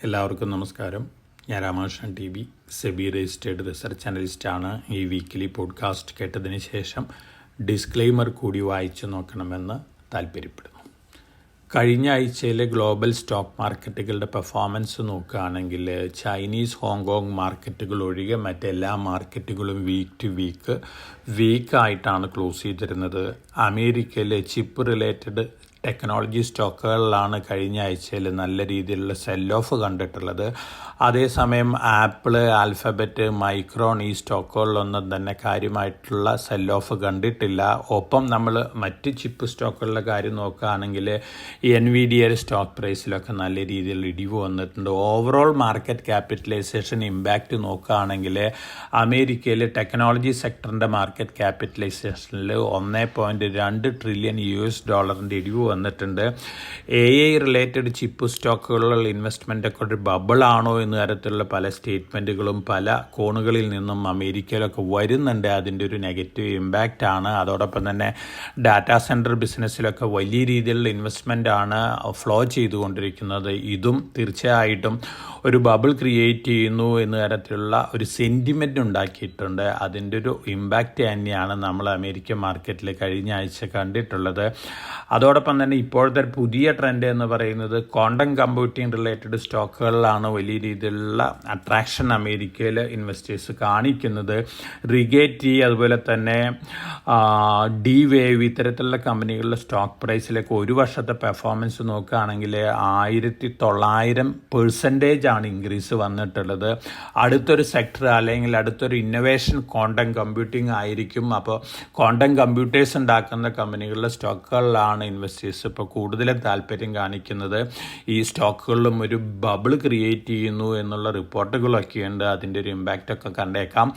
എല്ലാവർക്കും നമസ്കാരം. ഞാൻ Ramakrishnan T B, SEBI registered research അനലിസ്റ്റാണ്. ഈ വീക്കിലി പോഡ്കാസ്റ്റ് കേട്ടതിന് ശേഷം ഡിസ്ക്ലെയിമർ കൂടി വായിച്ചു നോക്കണമെന്ന് താല്പര്യപ്പെടുന്നു. കഴിഞ്ഞ ആഴ്ചയിലെ ഗ്ലോബൽ സ്റ്റോക്ക് മാർക്കറ്റുകളുടെ പെർഫോമൻസ് നോക്കുകയാണെങ്കിൽ ചൈനീസ് ഹോങ്കോങ് മാർക്കറ്റുകൾ ഒഴികെ മറ്റെല്ലാ മാർക്കറ്റുകളും വീക്കായിട്ടാണ് ക്ലോസ് ചെയ്തിരുന്നത്. അമേരിക്കയിലെ ചിപ്പ് റിലേറ്റഡ് ടെക്നോളജി സ്റ്റോക്കുകളിലാണ് കഴിഞ്ഞ ആഴ്ചയിൽ നല്ല രീതിയിലുള്ള സെൽ ഓഫ് കണ്ടിട്ടുള്ളത്. അതേസമയം ആപ്പിള്, ആൽഫബറ്റ്, മൈക്രോൺ ഈ സ്റ്റോക്കുകളിലൊന്നും തന്നെ കാര്യമായിട്ടുള്ള സെൽ ഓഫ് കണ്ടിട്ടില്ല. ഒപ്പം നമ്മൾ മറ്റ് ചിപ്പ് സ്റ്റോക്കുകളുടെ കാര്യം നോക്കുകയാണെങ്കിൽ എൻവിഡിയയുടെ സ്റ്റോക്ക് പ്രൈസിലൊക്കെ നല്ല രീതിയിൽ ഇടിവ് വന്നിട്ടുണ്ട്. ഓവറോൾ മാർക്കറ്റ് ക്യാപിറ്റലൈസേഷൻ ഇമ്പാക്റ്റ് നോക്കുകയാണെങ്കിൽ അമേരിക്കയിൽ ടെക്നോളജി സെക്ടറിൻ്റെ മാർക്കറ്റ് ക്യാപിറ്റലൈസേഷനിൽ $1.2 ട്രില്യൺ ഇടിവ് വന്നിട്ടുണ്ട്. AI റിലേറ്റഡ് ചിപ്പ് സ്റ്റോക്കുകളിലുള്ള ഇൻവെസ്റ്റ്മെൻ്റൊക്കെ ഒരു ബബിളാണോ എന്ന തരത്തിലുള്ള പല സ്റ്റേറ്റ്മെൻറ്റുകളും പല കോണുകളിൽ നിന്നും അമേരിക്കയിലൊക്കെ വരുന്നുണ്ട്. അതിൻ്റെ ഒരു നെഗറ്റീവ് ഇമ്പാക്റ്റ് ആണ്. അതോടൊപ്പം തന്നെ ഡാറ്റാ സെൻറ്റർ ബിസിനസ്സിലൊക്കെ വലിയ രീതിയിലുള്ള ഇൻവെസ്റ്റ്മെൻറ്റാണ് ഫ്ലോ ചെയ്തുകൊണ്ടിരിക്കുന്നത്. ഇതും തീർച്ചയായിട്ടും ഒരു ബബിൾ ക്രിയേറ്റ് ചെയ്യുന്നു എന്ന തരത്തിലുള്ള ഒരു സെൻറ്റിമെൻ്റ് ഉണ്ടാക്കിയിട്ടുണ്ട്. അതിൻ്റെ ഒരു ഇമ്പാക്റ്റ് തന്നെയാണ് നമ്മൾ അമേരിക്കൻ മാർക്കറ്റിൽ കഴിഞ്ഞ ആഴ്ച കണ്ടിട്ടുള്ളത്. അതോടൊപ്പം തന്നെ ഇപ്പോഴത്തെ പുതിയ ട്രെൻഡ് എന്ന് പറയുന്നത് ക്വാണ്ടം കമ്പ്യൂട്ടിംഗ് റിലേറ്റഡ് സ്റ്റോക്കുകളിലാണ് വലിയ രീതിയിലുള്ള അട്രാക്ഷൻ അമേരിക്കയിൽ ഇൻവെസ്റ്റേഴ്സ് കാണിക്കുന്നത്. റിഗേറ്റ്, അതുപോലെ തന്നെ D-Wave ഇത്തരത്തിലുള്ള കമ്പനികളുടെ സ്റ്റോക്ക് പ്രൈസിലേക്ക് ഒരു വർഷത്തെ പെർഫോമൻസ് നോക്കുകയാണെങ്കിൽ 1900% ആണ് ഇൻക്രീസ് വന്നിട്ടുള്ളത്. അടുത്തൊരു സെക്ടർ അല്ലെങ്കിൽ അടുത്തൊരു ഇന്നൊവേഷൻ ക്വാണ്ടം കമ്പ്യൂട്ടിംഗ് ആയിരിക്കും. അപ്പോൾ ക്വാണ്ടം കമ്പ്യൂട്ടേഴ്സ് ഉണ്ടാക്കുന്ന കമ്പനികളുടെ സ്റ്റോക്കുകളിലാണ് ഇൻവെസ്റ്റേഴ്സ് ഇപ്പോൾ കൂടുതലും താല്പര്യം കാണിക്കുന്നത്. ഈ സ്റ്റോക്കുകളിലും ഒരു ബബിൾ ക്രിയേറ്റ് ചെയ്യുന്നു എന്നുള്ള റിപ്പോർട്ടുകളൊക്കെയുണ്ട്. അതിൻ്റെ ഒരു ഇമ്പാക്റ്റൊക്കെ കണ്ടേക്കാം.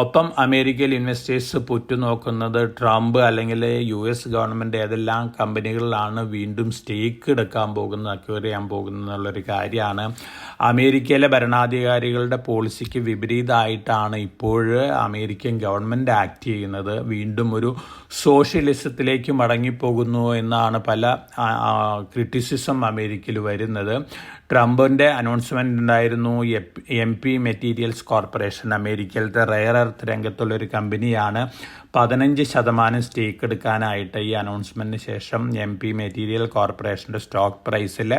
ഒപ്പം അമേരിക്കയിൽ ഇൻവെസ്റ്റേഴ്സ് പുറ്റുനോക്കുന്നത് ട്രംപ് അല്ലെങ്കിൽ US ഗവൺമെൻറ് ഏതെല്ലാം കമ്പനികളിലാണ് വീണ്ടും സ്റ്റേക്ക് എടുക്കാൻ പോകുന്നത്, അക്വയർ ചെയ്യാൻ പോകുന്നത് എന്നുള്ളൊരു കാര്യമാണ്. അമേരിക്കയിലെ ഭരണാധികാരികളുടെ പോളിസിക്ക് വിപരീതമായിട്ടാണ് ഇപ്പോൾ അമേരിക്കൻ ഗവൺമെൻറ് ആക്ട് ചെയ്യുന്നത്. വീണ്ടും ഒരു സോഷ്യലിസത്തിലേക്ക് മടങ്ങിപ്പോകുന്നു എന്നാണ് പല ക്രിറ്റിസിസം അമേരിക്കയിൽ വരുന്നത്. ട്രംപിൻ്റെ അനൗൺസ്മെൻ്റ് ഉണ്ടായിരുന്നു. MP മെറ്റീരിയൽസ് കോർപ്പറേഷൻ അമേരിക്കയിലത്തെ റെയർ എർത്ത് രംഗത്തുള്ളൊരു കമ്പനിയാണ്. 15% സ്റ്റേക്ക് എടുക്കാനായിട്ട് ഈ അനൗൺസ്മെൻറ്റിന് ശേഷം MP മെറ്റീരിയൽ കോർപ്പറേഷൻ്റെ സ്റ്റോക്ക് പ്രൈസിൽ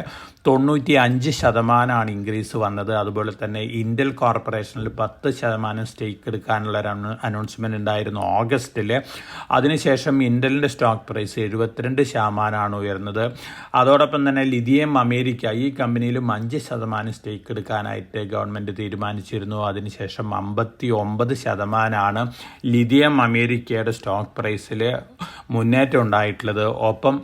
95% ഇൻക്രീസ് വന്നത്. അതുപോലെ തന്നെ ഇന്റൽ കോർപ്പറേഷനിൽ 10% സ്റ്റേക്ക് എടുക്കാനുള്ള ഒരു അനൗൺസ്മെൻറ്റ് ഉണ്ടായിരുന്നു ഓഗസ്റ്റിൽ. അതിനുശേഷം ഇന്റലിൻ്റെ സ്റ്റോക്ക് പ്രൈസ് 72% ഉയർന്നത്. അതോടൊപ്പം തന്നെ ലിഥിയം അമേരിക്ക ഈ കമ്പനിയിലും 5% സ്റ്റേക്ക് എടുക്കാനായിട്ട് ഗവൺമെൻറ് തീരുമാനിച്ചിരുന്നു. അതിനുശേഷം 59% ലിഥിയം അമേരിക്കയുടെ സ്റ്റോക്ക് പ്രൈസിൽ മുന്നേറ്റം ഉണ്ടായിട്ടുള്ളത്. ഒപ്പം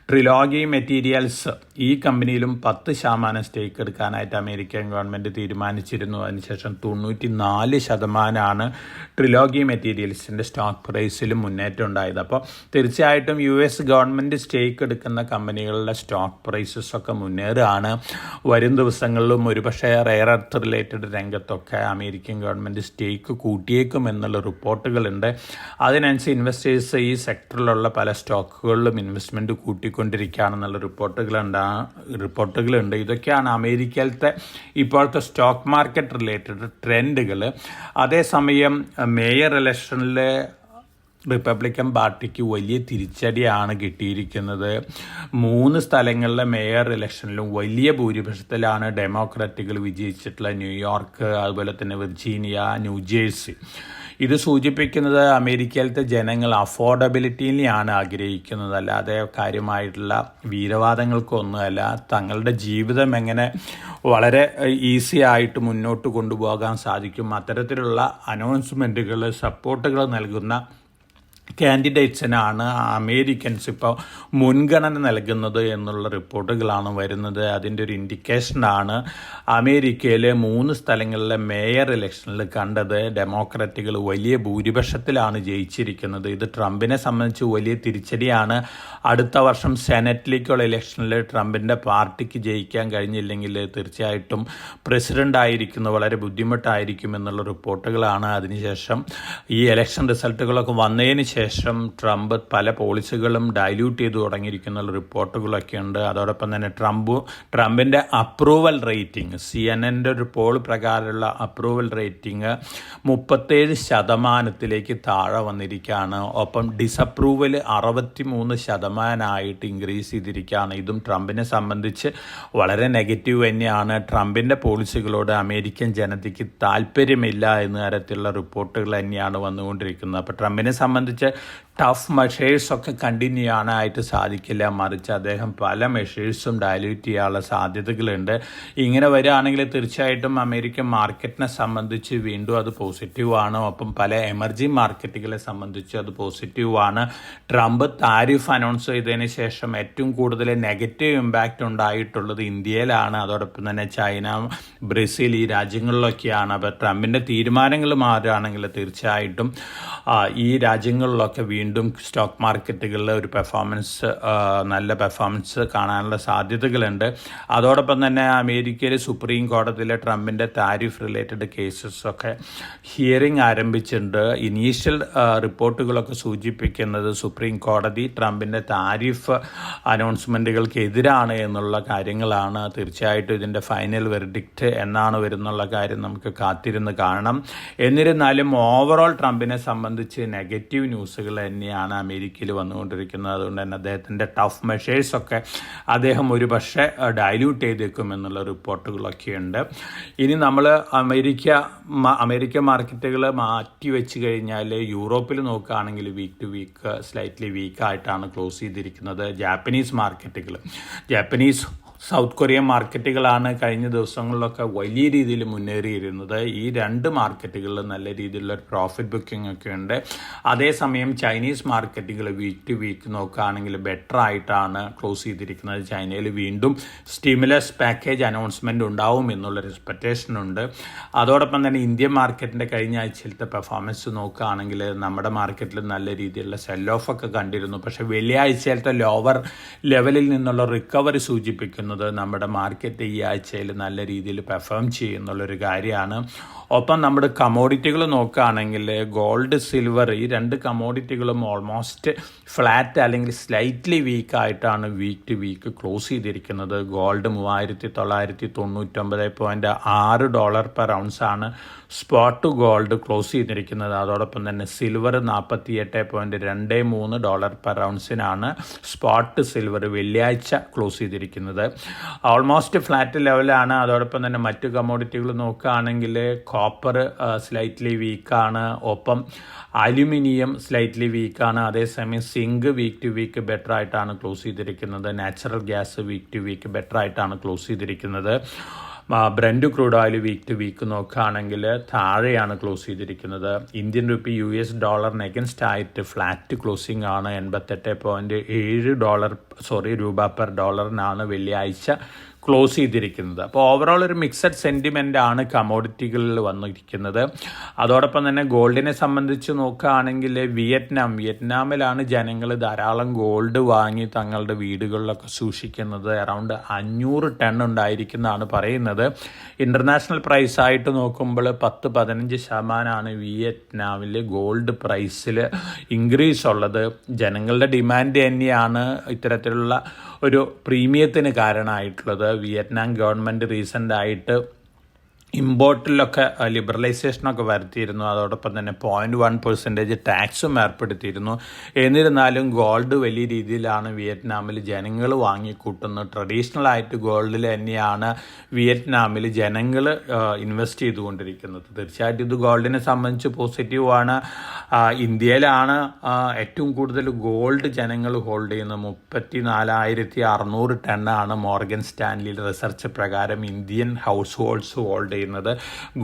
ട്രിലോഗി മെറ്റീരിയൽസ് ഈ കമ്പനിയിലും 10% സ്റ്റേക്ക് എടുക്കാനായിട്ട് അമേരിക്കൻ ഗവൺമെൻറ് തീരുമാനിച്ചിരുന്നു. അതിനുശേഷം 94% ട്രിലോഗി മെറ്റീരിയൽസിൻ്റെ സ്റ്റോക്ക് പ്രൈസിലും മുന്നേറ്റം ഉണ്ടായത്. അപ്പോൾ തീർച്ചയായിട്ടും US ഗവൺമെൻറ് സ്റ്റേക്ക് എടുക്കുന്ന കമ്പനികളുടെ സ്റ്റോക്ക് പ്രൈസസ് ഒക്കെ മുന്നേറുകയാണ്. വരും ദിവസങ്ങളിലും ഒരുപക്ഷെ റെയർ എർത്ത് റിലേറ്റഡ് രംഗത്തൊക്കെ അമേരിക്കൻ ഗവൺമെൻറ് സ്റ്റേക്ക് കൂട്ടിയേക്കും എന്നുള്ള റിപ്പോർട്ടുകളുണ്ട്. അതിനനുസരിച്ച് ഇൻവെസ്റ്റേഴ്സ് ഈ സെക്ടറിലുള്ള പല സ്റ്റോക്കുകളിലും ഇൻവെസ്റ്റ്മെൻറ്റ് കൂട്ടിക്കൊണ്ടിരിക്കുകയാണെന്നുള്ള റിപ്പോർട്ടുകളുണ്ട്. ഇതൊക്കെയാണ് അമേരിക്കയിലത്തെ ഇപ്പോഴത്തെ സ്റ്റോക്ക് മാർക്കറ്റ് റിലേറ്റഡ് ട്രെൻഡുകൾ. അതേസമയം മേയർ ഇലക്ഷനിൽ റിപ്പബ്ലിക്കൻ പാർട്ടിക്ക് വലിയ തിരിച്ചടിയാണ് കിട്ടിയിരിക്കുന്നത്. 3 സ്ഥലങ്ങളിലെ മേയർ ഇലക്ഷനിലും വലിയ ഭൂരിപക്ഷത്തിലാണ് ഡെമോക്രാറ്റുകൾ വിജയിച്ചിട്ടുള്ള. ന്യൂയോർക്ക്, അതുപോലെ തന്നെ വിർജീനിയ, ന്യൂജേഴ്സി. ഇത് സൂചിപ്പിക്കുന്നത് അമേരിക്കയിലത്തെ ജനങ്ങൾ അഫോർഡബിലിറ്റിയിലാണ് ആഗ്രഹിക്കുന്നത്, അല്ലാതെ കാര്യമായിട്ടുള്ള വീരവാദങ്ങൾക്കൊന്നുമല്ല. തങ്ങളുടെ ജീവിതം എങ്ങനെ വളരെ ഈസി ആയിട്ട് മുന്നോട്ട് കൊണ്ടുപോകാൻ സാധിക്കും, അത്തരത്തിലുള്ള അനൗൺസ്മെൻറ്റുകൾ, സപ്പോർട്ടുകൾ നൽകുന്ന കാൻഡിഡേറ്റ്സിനാണ് അമേരിക്കൻസ് ഇപ്പോൾ മുൻഗണന നൽകുന്നത് എന്നുള്ള റിപ്പോർട്ടുകളാണ് വരുന്നത്. അതിൻ്റെ ഒരു ഇൻഡിക്കേഷനാണ് അമേരിക്കയിലെ 3 സ്ഥലങ്ങളിലെ മേയർ ഇലക്ഷനിൽ കണ്ടത്. ഡെമോക്രാറ്റുകൾ വലിയ ഭൂരിപക്ഷത്തിലാണ് ജയിച്ചിരിക്കുന്നത്. ഇത് ട്രംപിനെ സംബന്ധിച്ച് വലിയ തിരിച്ചടിയാണ്. അടുത്ത വർഷം സെനറ്റിലേക്കുള്ള ഇലക്ഷനിൽ ട്രംപിൻ്റെ പാർട്ടിക്ക് ജയിക്കാൻ കഴിഞ്ഞില്ലെങ്കിൽ തീർച്ചയായിട്ടും പ്രസിഡൻ്റ് ആയിരിക്കുന്നത് വളരെ ബുദ്ധിമുട്ടായിരിക്കും എന്നുള്ള റിപ്പോർട്ടുകളാണ്. അതിനുശേഷം ഈ ഇലക്ഷൻ റിസൾട്ടുകളൊക്കെ വന്നതിന് ശേഷം ട്രംപ് പല പോളിസികളും ഡൈല്യൂട്ട് ചെയ്ത് തുടങ്ങിയിരിക്കുന്ന റിപ്പോർട്ടുകളൊക്കെ ഉണ്ട്. അതോടൊപ്പം തന്നെ ട്രംപിൻ്റെ അപ്രൂവൽ റേറ്റിംഗ്, CNN ഒരു പോൾ പ്രകാരമുള്ള അപ്രൂവൽ റേറ്റിംഗ് 37% താഴെ വന്നിരിക്കുകയാണ്. ഒപ്പം ഡിസപ്രൂവൽ 63% ഇൻക്രീസ് ചെയ്തിരിക്കുകയാണ്. ഇതും ട്രംപിനെ സംബന്ധിച്ച് വളരെ നെഗറ്റീവ് തന്നെയാണ്. ട്രംപിൻ്റെ പോളിസികളോട് അമേരിക്കൻ ജനതയ്ക്ക് താല്പര്യമില്ല എന്ന തരത്തിലുള്ള റിപ്പോർട്ടുകൾ തന്നെയാണ് വന്നുകൊണ്ടിരിക്കുന്നത്. അപ്പോൾ ട്രംപിനെ സംബന്ധിച്ച് ടഫ് മെഷേഴ്സൊക്കെ കണ്ടിന്യൂ ചെയ്യാനായിട്ട് സാധിക്കില്ല, മറിച്ച് അദ്ദേഹം പല മെഷേഴ്സും ഡയല്യൂട്ട് ചെയ്യാനുള്ള സാധ്യതകളുണ്ട്. ഇങ്ങനെ വരികയാണെങ്കിൽ തീർച്ചയായിട്ടും അമേരിക്കൻ മാർക്കറ്റിനെ സംബന്ധിച്ച് വീണ്ടും അത് പോസിറ്റീവാണ്. ഒപ്പം പല എമർജിംഗ് മാർക്കറ്റുകളെ സംബന്ധിച്ച് അത് പോസിറ്റീവാണ്. ട്രംപ് താരിഫ് അനൗൺസ് ചെയ്തതിന് ശേഷം ഏറ്റവും കൂടുതൽ നെഗറ്റീവ് ഇമ്പാക്റ്റ് ഉണ്ടായിട്ടുള്ളത് ഇന്ത്യയിലാണ്. അതോടൊപ്പം തന്നെ ചൈന, ബ്രസീൽ, ഈ രാജ്യങ്ങളിലൊക്കെയാണ്. അപ്പോൾ ട്രംപിൻ്റെ തീരുമാനങ്ങൾ മാറുകയാണെങ്കിൽ തീർച്ചയായിട്ടും ഈ രാജ്യങ്ങളിലൊക്കെ വീണ്ടും സ്റ്റോക്ക് മാർക്കറ്റുകളിൽ ഒരു നല്ല പെർഫോമൻസ് കാണാനുള്ള സാധ്യതകളുണ്ട്. അതോടൊപ്പം തന്നെ അമേരിക്കയിൽ സുപ്രീം കോടതിയിൽ ട്രംപിൻ്റെ താരിഫ് റിലേറ്റഡ് കേസസൊക്കെ ഹിയറിംഗ് ആരംഭിച്ചിട്ടുണ്ട്. ഇനീഷ്യൽ റിപ്പോർട്ടുകളൊക്കെ സൂചിപ്പിക്കുന്നത് സുപ്രീം കോടതി ട്രംപിൻ്റെ താരിഫ് അനൗൺസ്മെൻറ്റുകൾക്ക് എതിരാണ് എന്നുള്ള കാര്യങ്ങളാണ്. തീർച്ചയായിട്ടും ഇതിൻ്റെ ഫൈനൽ വെർഡിക്റ്റ് എന്നാണ് വരുന്നുള്ള കാര്യം നമുക്ക് കാത്തിരുന്ന് കാണണം. എന്നിരുന്നാലും ഓവറോൾ ട്രംപിനെ സംബന്ധിച്ച് നെഗറ്റീവ് ന്യൂസുകൾ തന്നെയാണ് അമേരിക്കയിൽ വന്നുകൊണ്ടിരിക്കുന്നത്. അതുകൊണ്ട് തന്നെ അദ്ദേഹത്തിൻ്റെ ടഫ് മെഷേഴ്സൊക്കെ അദ്ദേഹം ഒരു പക്ഷേ ഡൈല്യൂട്ട് ചെയ്തേക്കും എന്നുള്ള റിപ്പോർട്ടുകളൊക്കെയുണ്ട്. ഇനി നമ്മൾ അമേരിക്ക മാർക്കറ്റുകൾ മാറ്റി വെച്ച് കഴിഞ്ഞാൽ യൂറോപ്പിൽ നോക്കുകയാണെങ്കിൽ വീക്ക് ടു വീക്ക് സ്ലൈറ്റ്ലി വീക്കായിട്ടാണ് ക്ലോസ് ചെയ്തിരിക്കുന്നത്. ജാപ്പനീസ് സൗത്ത് കൊറിയൻ മാർക്കറ്റുകളാണ് കഴിഞ്ഞ ദിവസങ്ങളിലൊക്കെ വലിയ രീതിയിൽ മുന്നേറിയിരുന്നത്. ഈ രണ്ട് മാർക്കറ്റുകളിൽ നല്ല രീതിയിലുള്ള ഒരു പ്രോഫിറ്റ് ബുക്കിംഗ് ഒക്കെ ഉണ്ട്. അതേസമയം ചൈനീസ് മാർക്കറ്റുകൾ വീക്ക് ടു വീക്ക് നോക്കുകയാണെങ്കിൽ ബെറ്റർ ആയിട്ടാണ് ക്ലോസ് ചെയ്തിരിക്കുന്നത്. ചൈനയിൽ വീണ്ടും സ്റ്റിമുലസ് പാക്കേജ് അനൗൺസ്മെൻറ്റ് ഉണ്ടാവും എന്നുള്ളൊരു എക്സ്പെക്റ്റേഷൻ ഉണ്ട്. അതോടൊപ്പം തന്നെ ഇന്ത്യൻ മാർക്കറ്റിൻ്റെ കഴിഞ്ഞ ആഴ്ചയിലത്തെ പെർഫോമൻസ് നോക്കുകയാണെങ്കിൽ നമ്മുടെ മാർക്കറ്റിൽ നല്ല രീതിയിലുള്ള സെൽ ഓഫ് ഒക്കെ കണ്ടിരുന്നു. പക്ഷേ വെള്ളിയാഴ്ചയിലത്തെ ലോവർ ലെവലിൽ നിന്നുള്ള റിക്കവറി സൂചിപ്പിക്കുന്നത് നമ്മുടെ മാർക്കറ്റ് ഈ ആഴ്ചയിൽ നല്ല രീതിയിൽ പെർഫോം ചെയ്യുന്നുള്ളൊരു കാര്യമാണ്. ഒപ്പം നമ്മുടെ കമോഡിറ്റികൾ നോക്കുകയാണെങ്കിൽ ഗോൾഡ്, സിൽവർ, ഈ രണ്ട് കമോഡിറ്റികളും ഓൾമോസ്റ്റ് ഫ്ലാറ്റ് അല്ലെങ്കിൽ സ്ലൈറ്റ്ലി വീക്കായിട്ടാണ് വീക്ക് ടു വീക്ക് ക്ലോസ് ചെയ്തിരിക്കുന്നത്. ഗോൾഡ് $3999.6 പെർ ഔൺസാണ് സ്പോട്ട് ഗോൾഡ് ക്ലോസ് ചെയ്തിരിക്കുന്നത്. അതോടൊപ്പം തന്നെ സിൽവർ $48.23 പെർ ഔൺസിനാണ് സ്പോട്ട് സിൽവർ വെള്ളിയാഴ്ച ക്ലോസ് ചെയ്തിരിക്കുന്നത്. ഓൾമോസ്റ്റ് ഫ്ലാറ്റ് ലെവലാണ്. അതോടൊപ്പം തന്നെ മറ്റു കമോഡിറ്റികൾ നോക്കുകയാണെങ്കിൽ കോപ്പർ സ്ലൈറ്റ്ലി വീക്കാണ്. ഒപ്പം അലുമിനിയം സ്ലൈറ്റ്ലി വീക്കാണ്. അതേസമയം zinc week to week better ആയിട്ടാണ് ക്ലോസ് ചെയ്തിരിക്കുന്നത്. Natural gas week to week better ആയിട്ടാണ് ക്ലോസ് ചെയ്തിരിക്കുന്നത്. Brent crude oil week to week നോക്കുകയാണെങ്കിൽ താഴെയാണ് ക്ലോസ് ചെയ്തിരിക്കുന്നത്. ഇന്ത്യൻ റുപ്പി US ഡോളറിന് അഗൻസ്റ്റ് ആയിട്ട് ഫ്ലാറ്റ് ക്ലോസിംഗ് ആണ്. 88.7 രൂപ പെർ ഡോളറിനാണ് വെള്ളിയാഴ്ച ക്ലോസ് ചെയ്തിരിക്കുന്നത്. അപ്പോൾ ഓവറോൾ ഒരു മിക്സഡ് സെൻറ്റിമെൻ്റ് ആണ് കമോഡിറ്റികളിൽ വന്നിരിക്കുന്നത്. അതോടൊപ്പം തന്നെ ഗോൾഡിനെ സംബന്ധിച്ച് നോക്കുകയാണെങ്കിൽ വിയറ്റ്നാമിലാണ് ജനങ്ങൾ ധാരാളം ഗോൾഡ് വാങ്ങി തങ്ങളുടെ വീടുകളിലൊക്കെ സൂക്ഷിക്കുന്നത്. അറൗണ്ട് 500 ടൺ ഉണ്ടായിരിക്കുന്നതാണ് പറയുന്നത്. ഇൻ്റർനാഷണൽ പ്രൈസായിട്ട് നോക്കുമ്പോൾ 10-15% വിയറ്റ്നാമിൽ ഗോൾഡ് പ്രൈസിൽ ഇൻക്രീസ് ഉള്ളത്. ജനങ്ങളുടെ ഡിമാൻഡ് തന്നെയാണ് ഇത്തരത്തിലുള്ള ഒരു പ്രീമിയത്തിന് കാരണമായിട്ടുള്ളത്. Vietnam government റീസെൻ്റായിട്ട് ഇമ്പോർട്ടിലൊക്കെ ലിബറലൈസേഷനൊക്കെ വരുത്തിയിരുന്നു. അതോടൊപ്പം തന്നെ 0.1% ടാക്സും ഏർപ്പെടുത്തിയിരുന്നു. എന്നിരുന്നാലും ഗോൾഡ് വലിയ രീതിയിലാണ് വിയറ്റ്നാമിൽ ജനങ്ങൾ വാങ്ങിക്കൂട്ടുന്നത്. ട്രഡീഷണൽ ആയിട്ട് ഗോൾഡിൽ തന്നെയാണ് വിയറ്റ്നാമിൽ ജനങ്ങൾ ഇൻവെസ്റ്റ് ചെയ്തുകൊണ്ടിരിക്കുന്നത്. തീർച്ചയായിട്ടും ഇത് ഗോൾഡിനെ സംബന്ധിച്ച് പോസിറ്റീവാണ്. ഇന്ത്യയിലാണ് ഏറ്റവും കൂടുതൽ ഗോൾഡ് ജനങ്ങൾ ഹോൾഡ് ചെയ്യുന്നത്. 34,600 ടണ്ണാണ് മോർഗൻ സ്റ്റാൻലി റിസർച്ച് പ്രകാരം ഇന്ത്യൻ ഹൗസ് ഹോൾഡ്സ് ഹോൾഡ് ചെയ്യുന്നത്.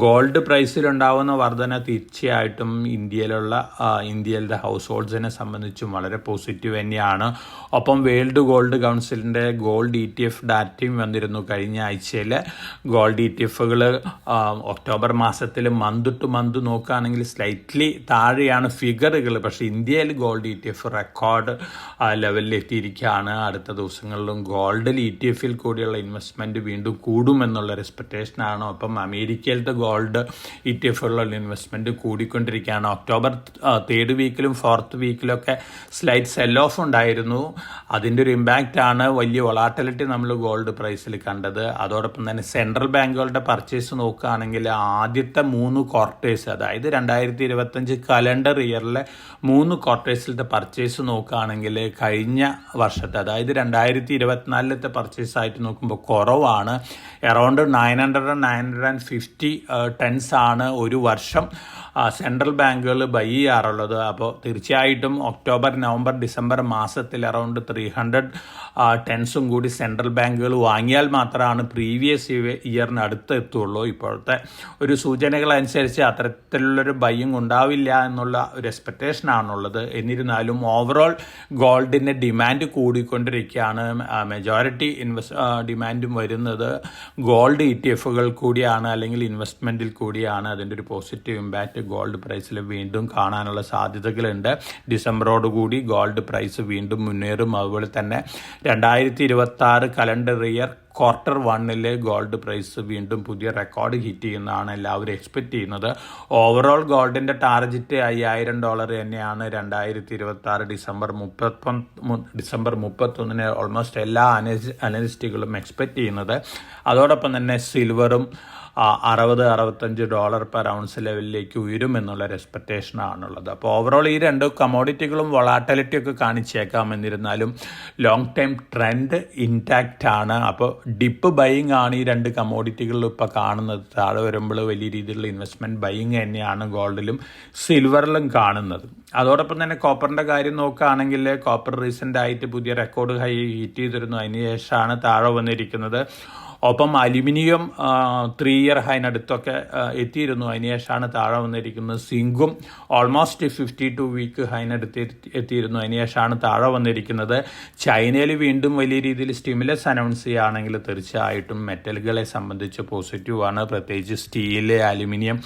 ഗോൾഡ് പ്രൈസിലുണ്ടാവുന്ന വർധന തീർച്ചയായിട്ടും ഇന്ത്യയിലെ ഹൗസ് ഹോൾഡ്സിനെ സംബന്ധിച്ചും വളരെ പോസിറ്റീവ് തന്നെയാണ്. ഒപ്പം വേൾഡ് ഗോൾഡ് കൗൺസിലിൻ്റെ ഗോൾഡ് ETF ഡാറ്റയും വന്നിരുന്നു കഴിഞ്ഞ ആഴ്ചയിൽ. ഗോൾഡ് ETFകൾ ഒക്ടോബർ മാസത്തിൽ മന്ത് ടു മന്ത് നോക്കുകയാണെങ്കിൽ സ്ലൈറ്റ്ലി താഴെയാണ് ഫിഗറുകൾ. പക്ഷേ ഇന്ത്യയിൽ ഗോൾഡ് ETF റെക്കോർഡ് ലെവലിൽ എത്തിയിരിക്കുകയാണ്. അടുത്ത ദിവസങ്ങളിലും ഗോൾഡിൽ ETFിൽ കൂടിയുള്ള ഇൻവെസ്റ്റ്മെൻറ്റ് വീണ്ടും കൂടുമെന്നുള്ളൊരു എക്സ്പെക്റ്റേഷനാണ്. ഒപ്പം അമേരിക്കയിലത്തെ ഗോൾഡ് ETF-കളിലുള്ള ഇൻവെസ്റ്റ്മെൻറ്റ് കൂടിക്കൊണ്ടിരിക്കുകയാണ്. ഒക്ടോബർ 3rd വീക്കിലും 4th വീക്കിലൊക്കെ സ്ലൈറ്റ് സെൽ ഓഫ് ഉണ്ടായിരുന്നു. അതിൻ്റെ ഒരു ഇമ്പാക്റ്റാണ് വലിയ വൊളാറ്റിലിറ്റി നമ്മൾ ഗോൾഡ് പ്രൈസിൽ കണ്ടത്. അതോടൊപ്പം തന്നെ സെൻട്രൽ ബാങ്കുകളുടെ പർച്ചേസ് നോക്കുകയാണെങ്കിൽ ആദ്യത്തെ 3 ക്വാർട്ടേഴ്സ്, അതായത് 2025 കലണ്ടർ ഇയറിലെ 3 ക്വാർട്ടേഴ്സിലത്തെ പർച്ചേസ് നോക്കുകയാണെങ്കിൽ കഴിഞ്ഞ വർഷത്തെ, അതായത് 2024 പർച്ചേസ് ആയിട്ട് നോക്കുമ്പോൾ കുറവാണ്. അറൗണ്ട് 950 ടൺസ് ആണ് ഒരു വർഷം സെൻട്രൽ ബാങ്കുകൾ ബൈ ചെയ്യാറുള്ളത്. അപ്പോൾ തീർച്ചയായിട്ടും ഒക്ടോബർ, നവംബർ, ഡിസംബർ മാസത്തിൽ അറൗണ്ട് 300 ടൺസും കൂടി സെൻട്രൽ ബാങ്കുകൾ വാങ്ങിയാൽ മാത്രമാണ് പ്രീവിയസ് ഇയറിന് അടുത്ത് എത്തുള്ളൂ. ഇപ്പോഴത്തെ ഒരു സൂചനകൾ അനുസരിച്ച് അത്തരത്തിലുള്ളൊരു ബൈയിങ് ഉണ്ടാവില്ല എന്നുള്ള ഒരു എക്സ്പെക്റ്റേഷനാണുള്ളത്. എന്നിരുന്നാലും ഓവറോൾ ഗോൾഡിൻ്റെ ഡിമാൻഡ് കൂടിക്കൊണ്ടിരിക്കുകയാണ്. മെജോറിറ്റി ഡിമാൻഡും വരുന്നത് ഗോൾഡ് ETF-കൾ കൂടിയാണ്, അല്ലെങ്കിൽ ഇൻവെസ്റ്റ്മെൻറ്റിൽ കൂടിയാണ്. അതിൻ്റെ ഒരു പോസിറ്റീവ് ഇമ്പാക്റ്റ് ഗോൾഡ് പ്രൈസിൽ വീണ്ടും കാണാനുള്ള സാധ്യതകളുണ്ട്. ഡിസംബറോടുകൂടി ഗോൾഡ് പ്രൈസ് വീണ്ടും മുന്നേറും. അതുപോലെ തന്നെ 2026 calendar year quarter 1 gold price വീണ്ടും പുതിയ റെക്കോർഡ് ഹിറ്റ് ചെയ്യുന്നതാണ് എല്ലാവരും എക്സ്പെക്റ്റ് ചെയ്യുന്നത്. ഓവറോൾ ഗോൾഡിൻ്റെ ടാർഗറ്റ് $5000 തന്നെയാണ് 2026 ഡിസംബർ 31 ഓൾമോസ്റ്റ് എല്ലാ അനലിസ്റ്റുകളും എക്സ്പെക്റ്റ് ചെയ്യുന്നത്. അതോടൊപ്പം തന്നെ സിൽവറും $60-65 പെർ ഔൺസ് ലെവലിലേക്ക് ഉയരുമെന്നുള്ളൊരു എക്സ്പെക്റ്റേഷനാണുള്ളത്. അപ്പോൾ ഓവറോൾ ഈ 2 കമോഡിറ്റികളും വൊളാറ്റിലിറ്റി ഒക്കെ കാണിച്ചേക്കാം. എന്നിരുന്നാലും ലോങ് ടൈം ട്രെൻഡ് ഇൻടാക്റ്റ് ആണ്. അപ്പോൾ ഡിപ്പ് ബൈയിങ് ആണ് ഈ 2 കമോഡിറ്റികളിലും ഇപ്പോൾ കാണുന്നത്. താഴെ വരുമ്പോൾ വലിയ രീതിയിലുള്ള ഇൻവെസ്റ്റ്മെൻറ്റ് ബൈയിങ് തന്നെയാണ് ഗോൾഡിലും സിൽവറിലും കാണുന്നത്. അതോടൊപ്പം തന്നെ കോപ്പറിൻ്റെ കാര്യം നോക്കുകയാണെങ്കിൽ കോപ്പർ റീസെൻ്റ് ആയിട്ട് പുതിയ റെക്കോർഡ് ഹൈ ഹിറ്റ് ചെയ്തിരുന്നു. അതിന് ശേഷമാണ് താഴെ വന്നിരിക്കുന്നത്. ഒപ്പം അലുമിനിയം 3 ഇയർ ഹൈനടുത്തൊക്കെ എത്തിയിരുന്നു. അതിനുശേഷമാണ് താഴെ വന്നിരിക്കുന്നത്. സിങ്കും ഓൾമോസ്റ്റ് 52 വീക്ക് ഹൈനടുത്ത് എത്തിയിരുന്നു. അതിനുശേഷമാണ് താഴെ വന്നിരിക്കുന്നത്. ചൈനയിൽ വീണ്ടും വലിയ രീതിയിൽ സ്റ്റിമുലസ് അനൗൺസ് ചെയ്യുകയാണെങ്കിൽ തീർച്ചയായിട്ടും മെറ്റലുകളെ സംബന്ധിച്ച് പോസിറ്റീവാണ്. പ്രത്യേകിച്ച് സ്റ്റീല്, അലുമിനിയം,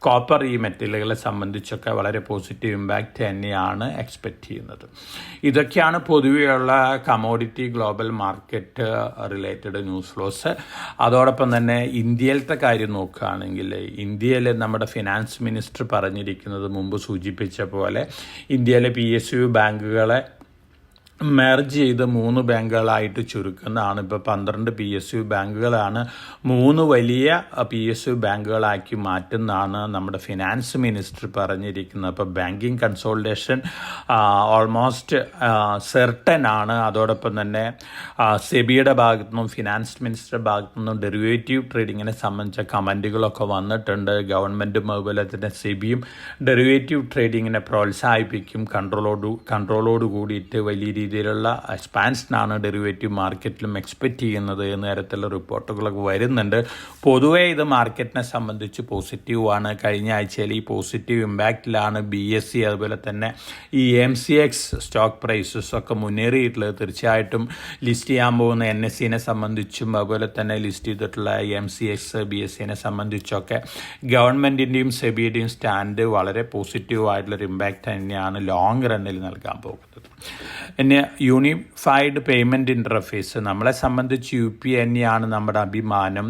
കോപ്പർ, ഈ മെറ്റലുകളെ സംബന്ധിച്ചൊക്കെ വളരെ പോസിറ്റീവ് ഇമ്പാക്റ്റ് തന്നെയാണ് എക്സ്പെക്റ്റ് ചെയ്യുന്നത്. ഇതൊക്കെയാണ് പൊതുവെയുള്ള commodity global market related news flows. അതോടൊപ്പം തന്നെ ഇന്ത്യയിലത്തെ കാര്യം നോക്കുകയാണെങ്കിൽ ഇന്ത്യയിൽ നമ്മുടെ ഫിനാൻസ് മിനിസ്റ്റർ പറഞ്ഞിരിക്കുന്നത് മുമ്പ് സൂചിപ്പിച്ച പോലെ ഇന്ത്യയിലെ PSU ബാങ്കുകളെ മെർജ് ചെയ്ത് 3 ബാങ്കുകളായിട്ട് ചുരുക്കുന്നതാണ്. ഇപ്പോൾ 12 PSU ബാങ്കുകളാണ് 3 വലിയ PSU ബാങ്കുകളാക്കി മാറ്റുന്നതാണ് നമ്മുടെ ഫിനാൻസ് മിനിസ്റ്റർ പറഞ്ഞിരിക്കുന്നത്. അപ്പോൾ ബാങ്കിങ് കൺസോളിഡേഷൻ ഓൾമോസ്റ്റ് സെർട്ടൻ ആണ്. അതോടൊപ്പം തന്നെ സെബിയുടെ ഭാഗത്തു നിന്നും ഫിനാൻസ് മിനിസ്റ്ററുടെ ഭാഗത്തു നിന്നും ഡെറിവേറ്റീവ് ട്രേഡിങ്ങിനെ സംബന്ധിച്ച കമൻറ്റുകളൊക്കെ വന്നിട്ടുണ്ട്. ഗവൺമെൻറ്റും അതുപോലെ തന്നെ സെബിയും ഡെറിവേറ്റീവ് ട്രേഡിങ്ങിനെ പ്രോത്സാഹിപ്പിക്കും. കൺട്രോളോട് കൂടിയിട്ട് വലിയ രീതിയിലുള്ള എക്സ്പാൻഷനാണ് ഡെറിവേറ്റീവ് മാർക്കറ്റിലും എക്സ്പെക്റ്റ് ചെയ്യുന്നത് എന്ന തരത്തിലുള്ള റിപ്പോർട്ടുകളൊക്കെ വരുന്നുണ്ട്. പൊതുവേ ഇത് മാർക്കറ്റിനെ സംബന്ധിച്ച് പോസിറ്റീവാണ്. കഴിഞ്ഞ ആഴ്ചയിൽ ഈ പോസിറ്റീവ് ഇമ്പാക്റ്റിലാണ് BSE അതുപോലെ തന്നെ ഈ MCX സ്റ്റോക്ക് പ്രൈസസ് ഒക്കെ മുന്നേറിയിട്ടുള്ളത്. തീർച്ചയായിട്ടും ലിസ്റ്റ് ചെയ്യാൻ പോകുന്ന NSE സംബന്ധിച്ചും അതുപോലെ തന്നെ ലിസ്റ്റ് ചെയ്തിട്ടുള്ള MCX BSE സംബന്ധിച്ചൊക്കെ ഗവൺമെൻറ്റിൻ്റെയും സെബിയുടെയും സ്റ്റാൻഡ് വളരെ പോസിറ്റീവായിട്ടുള്ളൊരു ഇമ്പാക്റ്റ് തന്നെയാണ് ലോങ് റണ്ണിൽ നൽകാൻ പോകുന്നത്. പിന്നെ യൂണിഫൈഡ് പേയ്മെൻറ്റ് ഇൻ്റർഫേസ് നമ്മളെ സംബന്ധിച്ച് UPI തന്നെയാണ് നമ്മുടെ അഭിമാനം.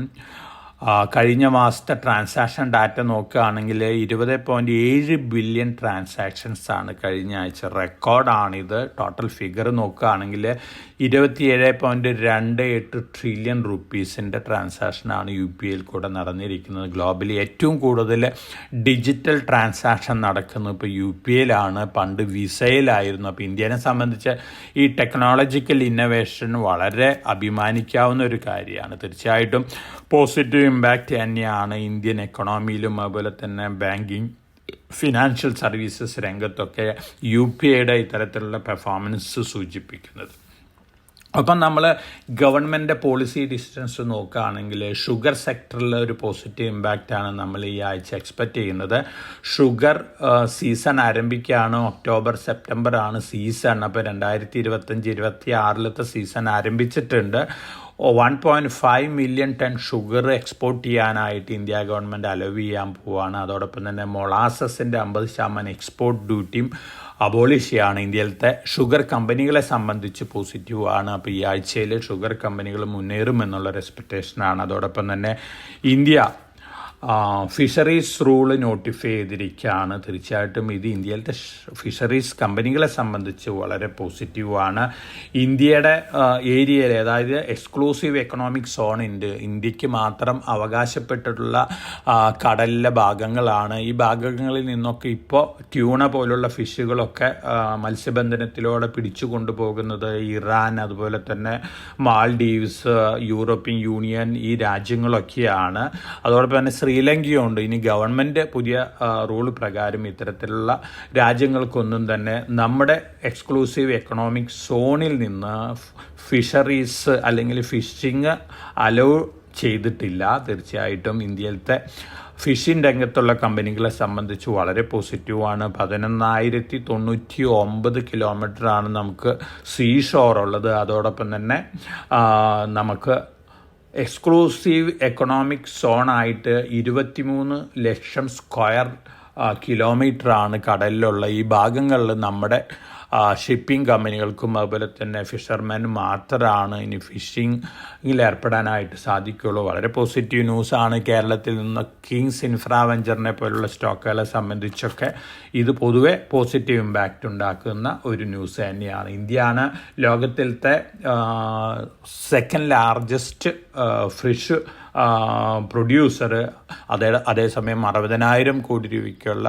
കഴിഞ്ഞ മാസത്തെ ട്രാൻസാക്ഷൻ ഡാറ്റ നോക്കുകയാണെങ്കിൽ 20.7 ബില്യൺ ട്രാൻസാക്ഷൻസ് ആണ് കഴിഞ്ഞ ആഴ്ച. റെക്കോർഡാണിത്. ടോട്ടൽ ഫിഗർ നോക്കുകയാണെങ്കിൽ 27.28 ട്രില്യൺ റുപ്പീസിൻ്റെ ട്രാൻസാക്ഷനാണ് UPIയിൽ കൂടെ നടന്നിരിക്കുന്നത്. ഗ്ലോബലി ഏറ്റവും കൂടുതൽ ഡിജിറ്റൽ ട്രാൻസാക്ഷൻ നടക്കുന്നത് ഇപ്പോൾ UPIയിലാണ്. പണ്ട് വിസയിലായിരുന്നു. അപ്പോൾ ഇന്ത്യനെ സംബന്ധിച്ച് ഈ ടെക്നോളജിക്കൽ ഇന്നോവേഷൻ വളരെ അഭിമാനിക്കാവുന്ന ഒരു കാര്യമാണ്. തീർച്ചയായിട്ടും പോസിറ്റീവ് ഇമ്പാക്റ്റ് തന്നെയാണ് ഇന്ത്യൻ എക്കണോമിയിലും അതുപോലെ തന്നെ ബാങ്കിങ്, ഫിനാൻഷ്യൽ സർവീസസ് രംഗത്തൊക്കെ UPIയുടെ ഇത്തരത്തിലുള്ള പെർഫോമൻസ് സൂചിപ്പിക്കുന്നത്. അപ്പം നമ്മൾ ഗവൺമെൻറ് പോളിസി ഡിസിഷൻസ് നോക്കുകയാണെങ്കിൽ ഷുഗർ സെക്ടറിൽ ഒരു പോസിറ്റീവ് ഇമ്പാക്റ്റാണ് നമ്മൾ ഈ ആഴ്ച എക്സ്പെക്റ്റ് ചെയ്യുന്നത്. ഷുഗർ സീസൺ ആരംഭിക്കുകയാണ്. ഒക്ടോബർ സെപ്റ്റംബർ ആണ് സീസൺ. അപ്പോൾ 2025-26 സീസൺ ആരംഭിച്ചിട്ടുണ്ട്. 1.5 മില്യൺ ടൺ ഷുഗർ എക്സ്പോർട്ട് ചെയ്യാനായിട്ട് ഇന്ത്യ ഗവൺമെൻറ് അലവ് ചെയ്യാൻ പോവുകയാണ്. അതോടൊപ്പം തന്നെ മൊളാസസിൻ്റെ 50% എക്സ്പോർട്ട് ഡ്യൂട്ടിയും അബോളിഷ് ചെയ്യുകയാണ്. ഇന്ത്യയിലത്തെ ഷുഗർ കമ്പനികളെ സംബന്ധിച്ച് പോസിറ്റീവാണ്. അപ്പോൾ ഈ ആഴ്ചയിൽ ഷുഗർ കമ്പനികൾ മുന്നേറുമെന്നുള്ളൊരു എക്സ്പെക്റ്റേഷനാണ്. അതോടൊപ്പം തന്നെ ഇന്ത്യ ഫിഷറീസ് റൂള് നോട്ടിഫൈ ചെയ്തിരിക്കുകയാണ്. തീർച്ചയായിട്ടും ഇത് ഇന്ത്യയിലത്തെ ഫിഷറീസ് കമ്പനികളെ സംബന്ധിച്ച് വളരെ പോസിറ്റീവാണ്. ഇന്ത്യയുടെ ഏരിയയിൽ, അതായത് എക്സ്ക്ലൂസീവ് എക്കണോമിക് സോൺ ഉണ്ട്, ഇന്ത്യക്ക് മാത്രം അവകാശപ്പെട്ടിട്ടുള്ള കടലിലെ ഭാഗങ്ങളാണ്. ഈ ഭാഗങ്ങളിൽ നിന്നൊക്കെ ഇപ്പോൾ ട്യൂണ പോലുള്ള ഫിഷുകളൊക്കെ മത്സ്യബന്ധനത്തിലൂടെ പിടിച്ചു കൊണ്ടുപോകുന്നത് ഇറാൻ, അതുപോലെ തന്നെ മാൽഡീവ്സ്, യൂറോപ്യൻ യൂണിയൻ, ഈ രാജ്യങ്ങളൊക്കെയാണ്. അതോടൊപ്പം തന്നെ ശ്രീലങ്കയുണ്ട്. ഇനി ഗവൺമെൻറ് പുതിയ റൂൾ പ്രകാരം ഇത്തരത്തിലുള്ള രാജ്യങ്ങൾക്കൊന്നും തന്നെ നമ്മുടെ എക്സ്ക്ലൂസീവ് എക്കണോമിക് സോണിൽ നിന്ന് ഫിഷറീസ് അല്ലെങ്കിൽ ഫിഷിങ് അലോ ചെയ്തിട്ടില്ല. തീർച്ചയായിട്ടും ഇന്ത്യയിലത്തെ ഫിഷിംഗ് രംഗത്തുള്ള കമ്പനികളെ സംബന്ധിച്ച് വളരെ പോസിറ്റീവാണ്. 11,099 കിലോമീറ്ററാണ് നമുക്ക് സീ ഷോർ ഉള്ളത്. അതോടൊപ്പം തന്നെ നമുക്ക് എക്സ്ക്ലൂസീവ് എക്കണോമിക് സോണായിട്ട് 23 ലക്ഷം സ്ക്വയർ കിലോമീറ്ററാണ് കടലിലുള്ള. ഈ ഭാഗങ്ങളിൽ നമ്മുടെ ഷിപ്പിംഗ് കമ്പനികൾക്കും അതുപോലെ തന്നെ ഫിഷർമാനും മാത്രമാണ് ഇനി ഫിഷിങ്ങിൽ ഏർപ്പെടാനായിട്ട് സാധിക്കുകയുള്ളൂ. വളരെ പോസിറ്റീവ് ന്യൂസാണ്. കേരളത്തിൽ നിന്ന് കിങ്സ് ഇൻഫ്രാവെഞ്ചറിനെ പോലുള്ള സ്റ്റോക്കുകളെ സംബന്ധിച്ചൊക്കെ ഇത് പൊതുവെ പോസിറ്റീവ് ഇമ്പാക്റ്റ് ഉണ്ടാക്കുന്ന ഒരു ന്യൂസ് തന്നെയാണ്. ഇന്ത്യയാണ് ലോകത്തിലത്തെ സെക്കൻഡ് ലാർജസ്റ്റ് ഫിഷ് പ്രൊഡ്യൂസർ. അതേസമയം 60,000 കോടി രൂപയ്ക്കുള്ള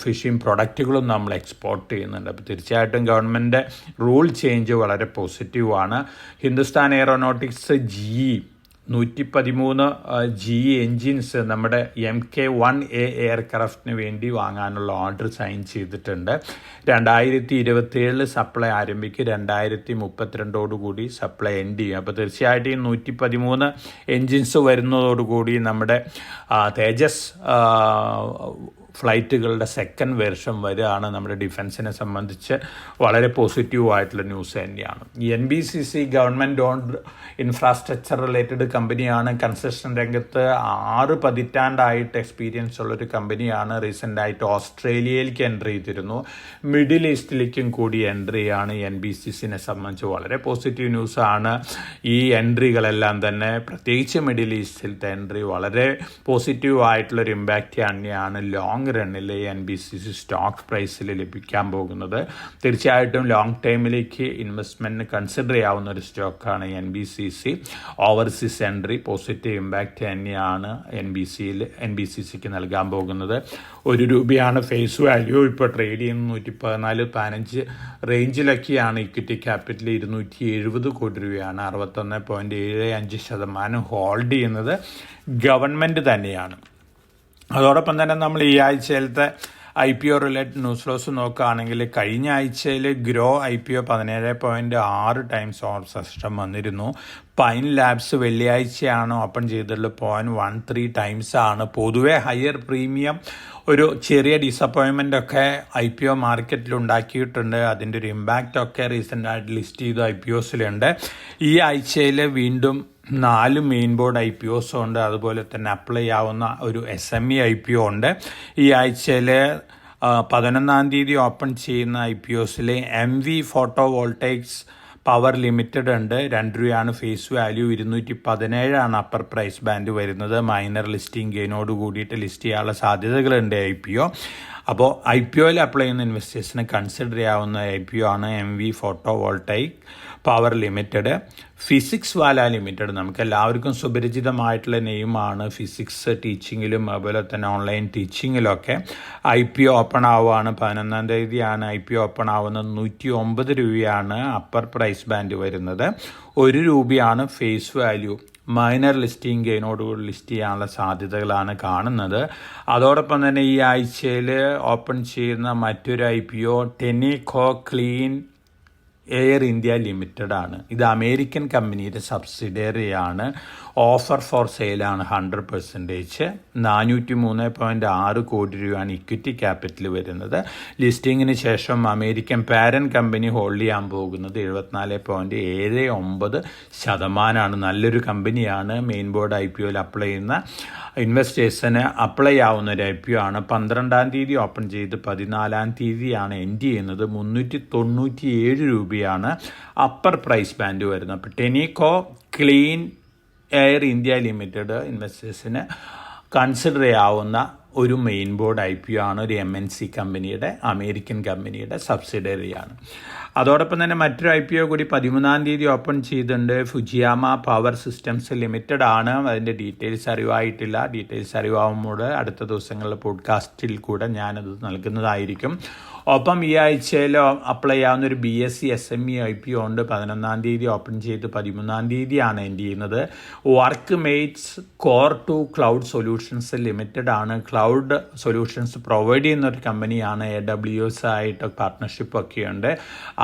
ഫിഷിംഗ് പ്രൊഡക്റ്റുകളും നമ്മൾ എക്സ്പോർട്ട് ചെയ്യുന്നുണ്ട്. അപ്പോൾ തീർച്ചയായിട്ടും ഗവൺമെൻറ് റൂൾ ചേഞ്ച് വളരെ പോസിറ്റീവാണ്. Hindustan aeronautics GE 113 GE engines നമ്മുടെ MK-1A എയർക്രാഫ്റ്റിന് വേണ്ടി വാങ്ങാനുള്ള ഓർഡർ സൈൻ ചെയ്തിട്ടുണ്ട്. 2027 സപ്ലൈ ആരംഭിക്കും. 2032 സപ്ലൈ എൻഡ് ചെയ്യും. അപ്പോൾ തീർച്ചയായിട്ടും 113 എൻജിൻസ് വരുന്നതോടുകൂടി നമ്മുടെ തേജസ് ഫ്ലൈറ്റുകളുടെ സെക്കൻഡ് വേർഷൻ വരികയാണ്. നമ്മുടെ ഡിഫൻസിനെ സംബന്ധിച്ച് വളരെ പോസിറ്റീവായിട്ടുള്ള ന്യൂസ് തന്നെയാണ്. NBCC government owned infrastructure related കമ്പനിയാണ്. കൺസ്ട്രക്ഷൻ രംഗത്ത് 6 പതിറ്റാണ്ടായിട്ട് എക്സ്പീരിയൻസ് ഉള്ളൊരു കമ്പനിയാണ്. റീസെൻ്റായിട്ട് ഓസ്ട്രേലിയയിലേക്ക് എൻട്രി ചെയ്തിരുന്നു. മിഡിൽ ഈസ്റ്റിലേക്കും കൂടി എൻട്രിയാണ്. NBCCനെ സംബന്ധിച്ച് വളരെ പോസിറ്റീവ് ന്യൂസാണ്. ഈ എൻട്രികളെല്ലാം തന്നെ പ്രത്യേകിച്ച് മിഡിൽ ഈസ്റ്റിലത്തെ എൻട്രി വളരെ പോസിറ്റീവായിട്ടുള്ളൊരു ഇമ്പാക്റ്റ് തന്നെയാണ് ലോങ് റണ്ണിൽ NBCC സ്റ്റോക്ക് പ്രൈസിൽ ലഭിക്കാൻ പോകുന്നത്. തീർച്ചയായിട്ടും ലോങ് ടൈമിലേക്ക് ഇൻവെസ്റ്റ്മെൻറ്റിന് കൺസിഡർ ചെയ്യാവുന്ന ഒരു സ്റ്റോക്കാണ് NBCC. Overseas entry positive impact തന്നെയാണ് NBCCക്ക് നൽകാൻ പോകുന്നത്. ₹1 ഫേസ് വാല്യൂ. ഇപ്പോൾ ട്രേഡ് ചെയ്യുന്ന 114-15 റേഞ്ചിലൊക്കെയാണ്. ഇക്വിറ്റി ക്യാപിറ്റൽ 270 കോടി രൂപയാണ്. 61.75% ഹോൾഡ് ചെയ്യുന്നത് ഗവൺമെൻറ് തന്നെയാണ്. അതോടൊപ്പം തന്നെ നമ്മൾ ഈ ആഴ്ചയിലത്തെ IPO റിലേറ്റഡ് ന്യൂസ് ഫ്ലോസ് നോക്കുകയാണെങ്കിൽ കഴിഞ്ഞ ആഴ്ചയിൽ grow IPO 17.6 times over subscription വന്നിരുന്നു. പൈൻ ലാബ്സ് വെള്ളിയാഴ്ചയാണ് ഓപ്പൺ ചെയ്തിട്ടുള്ളത്. 0.13 ടൈംസ് ആണ്. പൊതുവെ ഹയർ പ്രീമിയം ഒരു ചെറിയ ഡിസപ്പോയിൻമെൻ്റ് ഒക്കെ IPO മാർക്കറ്റിൽ ഉണ്ടാക്കിയിട്ടുണ്ട്. അതിൻ്റെ ഒരു ഇമ്പാക്റ്റ് ഒക്കെ റീസെൻ്റായിട്ട് ലിസ്റ്റ് ചെയ്ത IPOസിലുണ്ട്. ഈ ആഴ്ചയിൽ വീണ്ടും 4 മെയിൻ ബോർഡ് IPOs ഉണ്ട്. അതുപോലെ തന്നെ അപ്ലൈ ആവുന്ന ഒരു SME IPO ഉണ്ട്. ഈ ആഴ്ചയിൽ 11-ാം തീയതി ഓപ്പൺ ചെയ്യുന്ന IPOസിൽ MV photo voltaics power limited ഉണ്ട്. ₹2 face value. 217 upper price band വരുന്നത്. മൈനർ ലിസ്റ്റിംഗ് ഗെയിനോട് കൂടിയിട്ട് ലിസ്റ്റ് ചെയ്യാനുള്ള സാധ്യതകളുണ്ട് IPO. അപ്പോൾ IPOയിൽ അപ്ലൈ ചെയ്യുന്ന ഇൻവെസ്റ്റേഴ്സിന് കൺസിഡർ ചെയ്യാവുന്ന IPO ആണ് MV photo voltaic power limited. Physics Wallah limited നമുക്ക് എല്ലാവർക്കും സുപരിചിതമായിട്ടുള്ള നെയിമാണ്. ഫിസിക്സ് ടീച്ചിങ്ങിലും അതുപോലെ തന്നെ ഓൺലൈൻ ടീച്ചിങ്ങിലൊക്കെ IPO ഓപ്പൺ ആവുകയാണ്. 11-ാം തീയതിയാണ് IPO ഓപ്പൺ ആവുന്നത്. ₹109 അപ്പർ പ്രൈസ് ബാൻഡ് വരുന്നത്. ₹1 ഫേസ് വാല്യൂ. മൈനർ ലിസ്റ്റിംഗ് ഗെയിനോടുകൂടി ലിസ്റ്റ് ചെയ്യാനുള്ള സാധ്യതകളാണ് കാണുന്നത്. അതോടൊപ്പം തന്നെ ഈ ആഴ്ചയിൽ ഓപ്പൺ ചെയ്യുന്ന മറ്റൊരു IPO Tenneco clean air India limited ആണ്. ഇത് അമേരിക്കൻ കമ്പനിയുടെ സബ്സിഡിയറിയാണ്. Offer for സെയിലാണ് 100%. 403.6 കോടി രൂപയാണ് ഇക്വിറ്റി ക്യാപിറ്റൽ വരുന്നത്. ലിസ്റ്റിങ്ങിന് ശേഷം അമേരിക്കൻ പാരന്റ് കമ്പനി ഹോൾഡ് ചെയ്യാൻ പോകുന്നത് 74.79%. നല്ലൊരു കമ്പനിയാണ്. മെയിൻ ബോർഡ് IPOയിൽ അപ്ലൈ ചെയ്യുന്ന ഇൻവെസ്റ്റേഴ്സിന് അപ്ലൈ ആവുന്ന ഒരു IPO ആണ്. 12-ാം തീയതി ഓപ്പൺ ചെയ്ത് 14-ാം തീയതിയാണ് എൻഡ് ചെയ്യുന്നത്. ₹397 അപ്പർ പ്രൈസ് ബാൻഡ് വരുന്നത്. അപ്പോൾ Tenneco clean air India limited ഇൻവെസ്റ്റേഴ്സിന് കൺസിഡർ ചെയ്യാവുന്ന ഒരു മെയിൻ ബോർഡ് IPO ആണ്. ഒരു MNC കമ്പനിയുടെ, അമേരിക്കൻ കമ്പനിയുടെ സബ്സിഡറിയാണ്. അതോടൊപ്പം തന്നെ മറ്റൊരു IPO കൂടി 13-ാം തീയതി ഓപ്പൺ ചെയ്തിട്ടുണ്ട്. ഫുജിയാമ പവർ സിസ്റ്റംസ് ലിമിറ്റഡ് ആണ്. അതിൻ്റെ ഡീറ്റെയിൽസ് അറിവായിട്ടില്ല. ഡീറ്റെയിൽസ് അറിവാകുമ്പോൾ അടുത്ത ദിവസങ്ങളിലെ പോഡ്കാസ്റ്റിൽ കൂടെ ഞാനത് നൽകുന്നതായിരിക്കും. ഒപ്പം ഈ ആഴ്ചയിൽ അപ്ലൈ ചെയ്യാവുന്ന ഒരു BSc SME IPO ഉണ്ട്. 11-ാം തീയതി ഓപ്പൺ ചെയ്ത് 13-ാം തീയതിയാണ് എൻഡ് ചെയ്യുന്നത്. Workmates Core2Cloud Solutions Limited ആണ്. ക്ലൗഡ് സൊല്യൂഷൻസ് പ്രൊവൈഡ് ചെയ്യുന്ന ഒരു കമ്പനിയാണ്. AWS ആയിട്ട് പാർട്ട്ണർഷിപ്പ് ഒക്കെ ഉണ്ട്.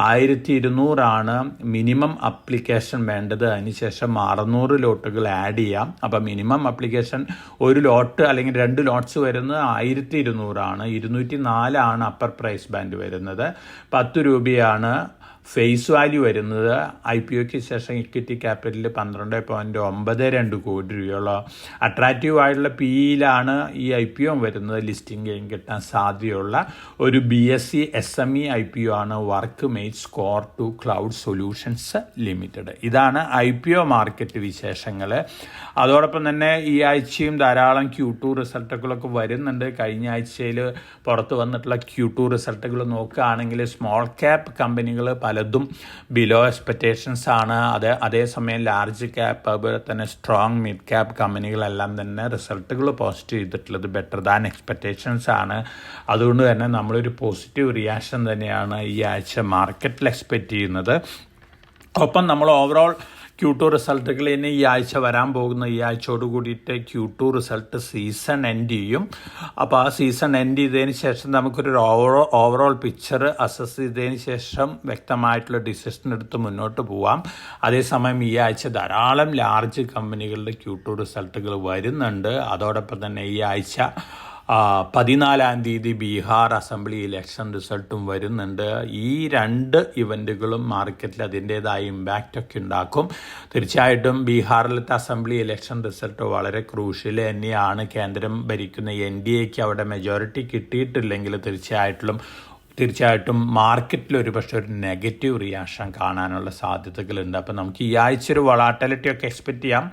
1200 മിനിമം അപ്ലിക്കേഷൻ വേണ്ടത്. അതിനുശേഷം 600 ലോട്ടുകൾ ആഡ് ചെയ്യാം. അപ്പോൾ മിനിമം അപ്ലിക്കേഷൻ ഒരു ലോട്ട് അല്ലെങ്കിൽ 2 ലോട്ട്സ് വരുന്നത് 1200 204 അപ്പർ പ്രൈസ് ബാൻഡ് വരുന്നത്. 10 രൂപയാണ് ഫേസ് വാല്യൂ വരുന്നത്. IPOയ്ക്ക് ശേഷം ഇക്വിറ്റി ക്യാപിറ്റലിൽ 12.92 കോടി രൂപയോളം അട്രാക്റ്റീവ് ആയിട്ടുള്ള PEയിലാണ് ഈ IPO വരുന്നത്. ലിസ്റ്റിംഗ് കിട്ടാൻ സാധ്യതയുള്ള ഒരു BSc SME IPO ആണ് Workmates Core2Cloud Solutions Limited. ഇതാണ് IPO മാർക്കറ്റ് വിശേഷങ്ങൾ. അതോടൊപ്പം തന്നെ ഈ ആഴ്ചയും ധാരാളം Q2 റിസൾട്ടുകളൊക്കെ വരുന്നുണ്ട്. കഴിഞ്ഞ ആഴ്ചയിൽ പുറത്ത് വന്നിട്ടുള്ള Q2 റിസൾട്ടുകൾ നോക്കുകയാണെങ്കിൽ സ്മോൾ ക്യാപ്പ് കമ്പനികൾ പലതും ബിലോ എക്സ്പെക്റ്റേഷൻസ് ആണ്. അതേസമയം ലാർജ് ക്യാപ്പ് അതുപോലെ തന്നെ സ്ട്രോങ് മിഡ് ക്യാപ്പ് കമ്പനികളെല്ലാം തന്നെ റിസൾട്ടുകൾ പോസ്റ്റ് ചെയ്തിട്ടുള്ളത് ബെറ്റർ ദാൻ എക്സ്പെക്റ്റേഷൻസ് ആണ്. അതുകൊണ്ട് തന്നെ നമ്മളൊരു പോസിറ്റീവ് റിയാക്ഷൻ തന്നെയാണ് ഈ ആഴ്ച മാർക്കറ്റിൽ എക്സ്പെക്റ്റ് ചെയ്യുന്നത്. ഒപ്പം നമ്മൾ ഓവറോൾ Q2 റിസൾട്ടുകൾ ഇനി ഈ ആഴ്ച വരാൻ പോകുന്ന ഈ ആഴ്ചയോട് കൂടിയിട്ട് Q2 റിസൾട്ട് സീസൺ എൻഡ് ചെയ്യും. അപ്പോൾ ആ സീസൺ എൻഡ് ചെയ്തതിന് ശേഷം നമുക്കൊരു ഓവറോൾ പിക്ചർ അസസ് ചെയ്തതിന് ശേഷം വ്യക്തമായിട്ടുള്ള ഡിസിഷൻ എടുത്ത് മുന്നോട്ട് പോവാം. അതേസമയം ഈ ആഴ്ച ധാരാളം ലാർജ് കമ്പനികളുടെ Q2 റിസൾട്ടുകൾ വരുന്നുണ്ട്. അതോടൊപ്പം തന്നെ ഈ ആഴ്ച 14-ാം തീയതി ബീഹാർ അസംബ്ലി ഇലക്ഷൻ റിസൾട്ടും വരുന്നുണ്ട്. ഈ 2 ഇവൻറ്റുകളും മാർക്കറ്റിൽ അതിൻ്റേതായ ഇമ്പാക്റ്റൊക്കെ ഉണ്ടാക്കും. തീർച്ചയായിട്ടും ബീഹാറിലത്തെ അസംബ്ലി ഇലക്ഷൻ റിസൾട്ട് വളരെ ക്രൂഷ്യൽ തന്നെയാണ്. കേന്ദ്രം ഭരിക്കുന്ന NDAക്ക് അവിടെ മെജോറിറ്റി കിട്ടിയിട്ടില്ലെങ്കിൽ തീർച്ചയായിട്ടും മാർക്കറ്റിൽ ഒരുപക്ഷെ ഒരു നെഗറ്റീവ് റിയാക്ഷൻ കാണാനുള്ള സാധ്യതകളുണ്ട്. അപ്പോൾ നമുക്ക് ഈ ആഴ്ച ഒരു വളാറ്റിലിറ്റി ഒക്കെ എക്സ്പെക്റ്റ് ചെയ്യാം.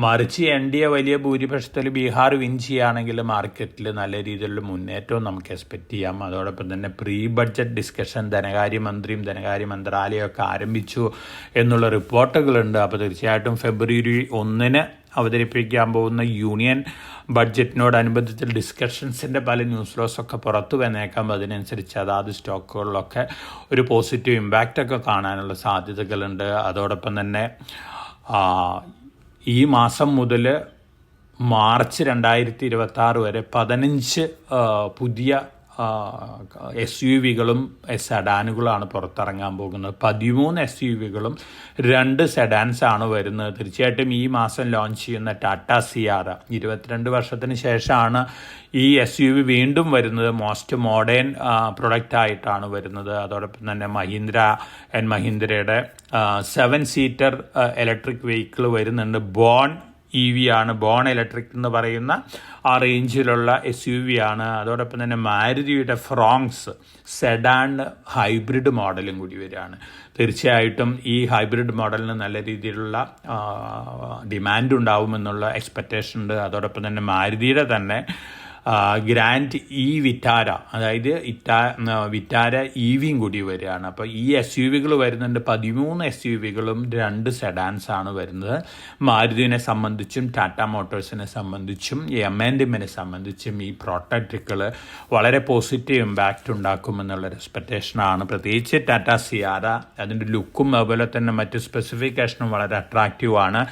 മറിച്ച് NDA വലിയ ഭൂരിപക്ഷത്തിൽ ബീഹാർ വിൻ ചെയ്യുകയാണെങ്കിൽ മാർക്കറ്റിൽ നല്ല രീതിയിലുള്ള മുന്നേറ്റവും നമുക്ക് എക്സ്പെക്റ്റ് ചെയ്യാം. അതോടൊപ്പം തന്നെ പ്രീ ബഡ്ജറ്റ് ഡിസ്കഷൻ ധനകാര്യമന്ത്രിയും ധനകാര്യ മന്ത്രാലയമൊക്കെ ആരംഭിച്ചു എന്നുള്ള റിപ്പോർട്ടുകളുണ്ട്. അപ്പോൾ തീർച്ചയായിട്ടും ഫെബ്രുവരി 1 അവതരിപ്പിക്കാൻ പോകുന്ന യൂണിയൻ ബഡ്ജറ്റിനോടനുബന്ധിച്ച് ഡിസ്കഷൻസിൻ്റെ പല ന്യൂസ് ഫ്ലോസൊക്കെ പുറത്തു വന്നേക്കാം. അതിനനുസരിച്ച് അതാത് സ്റ്റോക്കുകളിലൊക്കെ ഒരു പോസിറ്റീവ് ഇമ്പാക്റ്റൊക്കെ കാണാനുള്ള സാധ്യതകളുണ്ട്. അതോടൊപ്പം തന്നെ ഈ മാസം മുതൽ മാർച്ച് 2026 വരെ 15 പുതിയ SUVകളും സെഡാനുകളാണ് പുറത്തിറങ്ങാൻ പോകുന്നത്. 13 SUVകളും 2 സെഡാൻസാണ് വരുന്നത്. തീർച്ചയായിട്ടും ഈ മാസം ലോഞ്ച് ചെയ്യുന്ന ടാറ്റ സിയാറ 22 വർഷത്തിന് ശേഷമാണ് ഈ SUV വീണ്ടും വരുന്നത്. മോസ്റ്റ് മോഡേൺ പ്രൊഡക്റ്റ് ആയിട്ടാണ് വരുന്നത്. അതോടൊപ്പം തന്നെ മഹീന്ദ്രയുടെ 7 സീറ്റർ ഇലക്ട്രിക് വെഹിക്കിൾ വരുന്നുണ്ട്. ബോൺ EV ആണ്. ബോൺ ഇലക്ട്രിക് എന്ന് പറയുന്ന ആ റേഞ്ചിലുള്ള SUV ആണ്. അതോടൊപ്പം തന്നെ മാരുതിയുടെ ഫ്രോങ്സ് സെഡാൻ ഹൈബ്രിഡ് മോഡലും കൂടി വരികയാണ്. തീർച്ചയായിട്ടും ഈ ഹൈബ്രിഡ് മോഡലിന് നല്ല രീതിയിലുള്ള ഡിമാൻഡ് ഉണ്ടാവുമെന്നുള്ള എക്സ്പെക്റ്റേഷൻ ഉണ്ട്. അതോടൊപ്പം തന്നെ മാരുതിയുടെ തന്നെ ഗ്രാൻഡ് വിറ്റാര, അതായത് വിറ്റാര EVയും കൂടി വരികയാണ്. അപ്പോൾ ഈ SUVകൾ വരുന്നുണ്ട്. 13 SUVകളും 2 സെഡാൻസാണ് വരുന്നത്. മാരുതിനെ സംബന്ധിച്ചും ടാറ്റ മോട്ടോഴ്സിനെ സംബന്ധിച്ചും M&Mനെ സംബന്ധിച്ചും ഈ പ്രോട്ടക്റ്റുകൾ വളരെ പോസിറ്റീവ് ഇമ്പാക്റ്റ് ഉണ്ടാക്കുമെന്നുള്ളൊരു എക്സ്പെക്റ്റേഷനാണ്. പ്രത്യേകിച്ച് ടാറ്റ സിയാറ അതിൻ്റെ ലുക്കും അതുപോലെ തന്നെ മറ്റ് സ്പെസിഫിക്കേഷനും വളരെ അട്രാക്റ്റീവാണ്.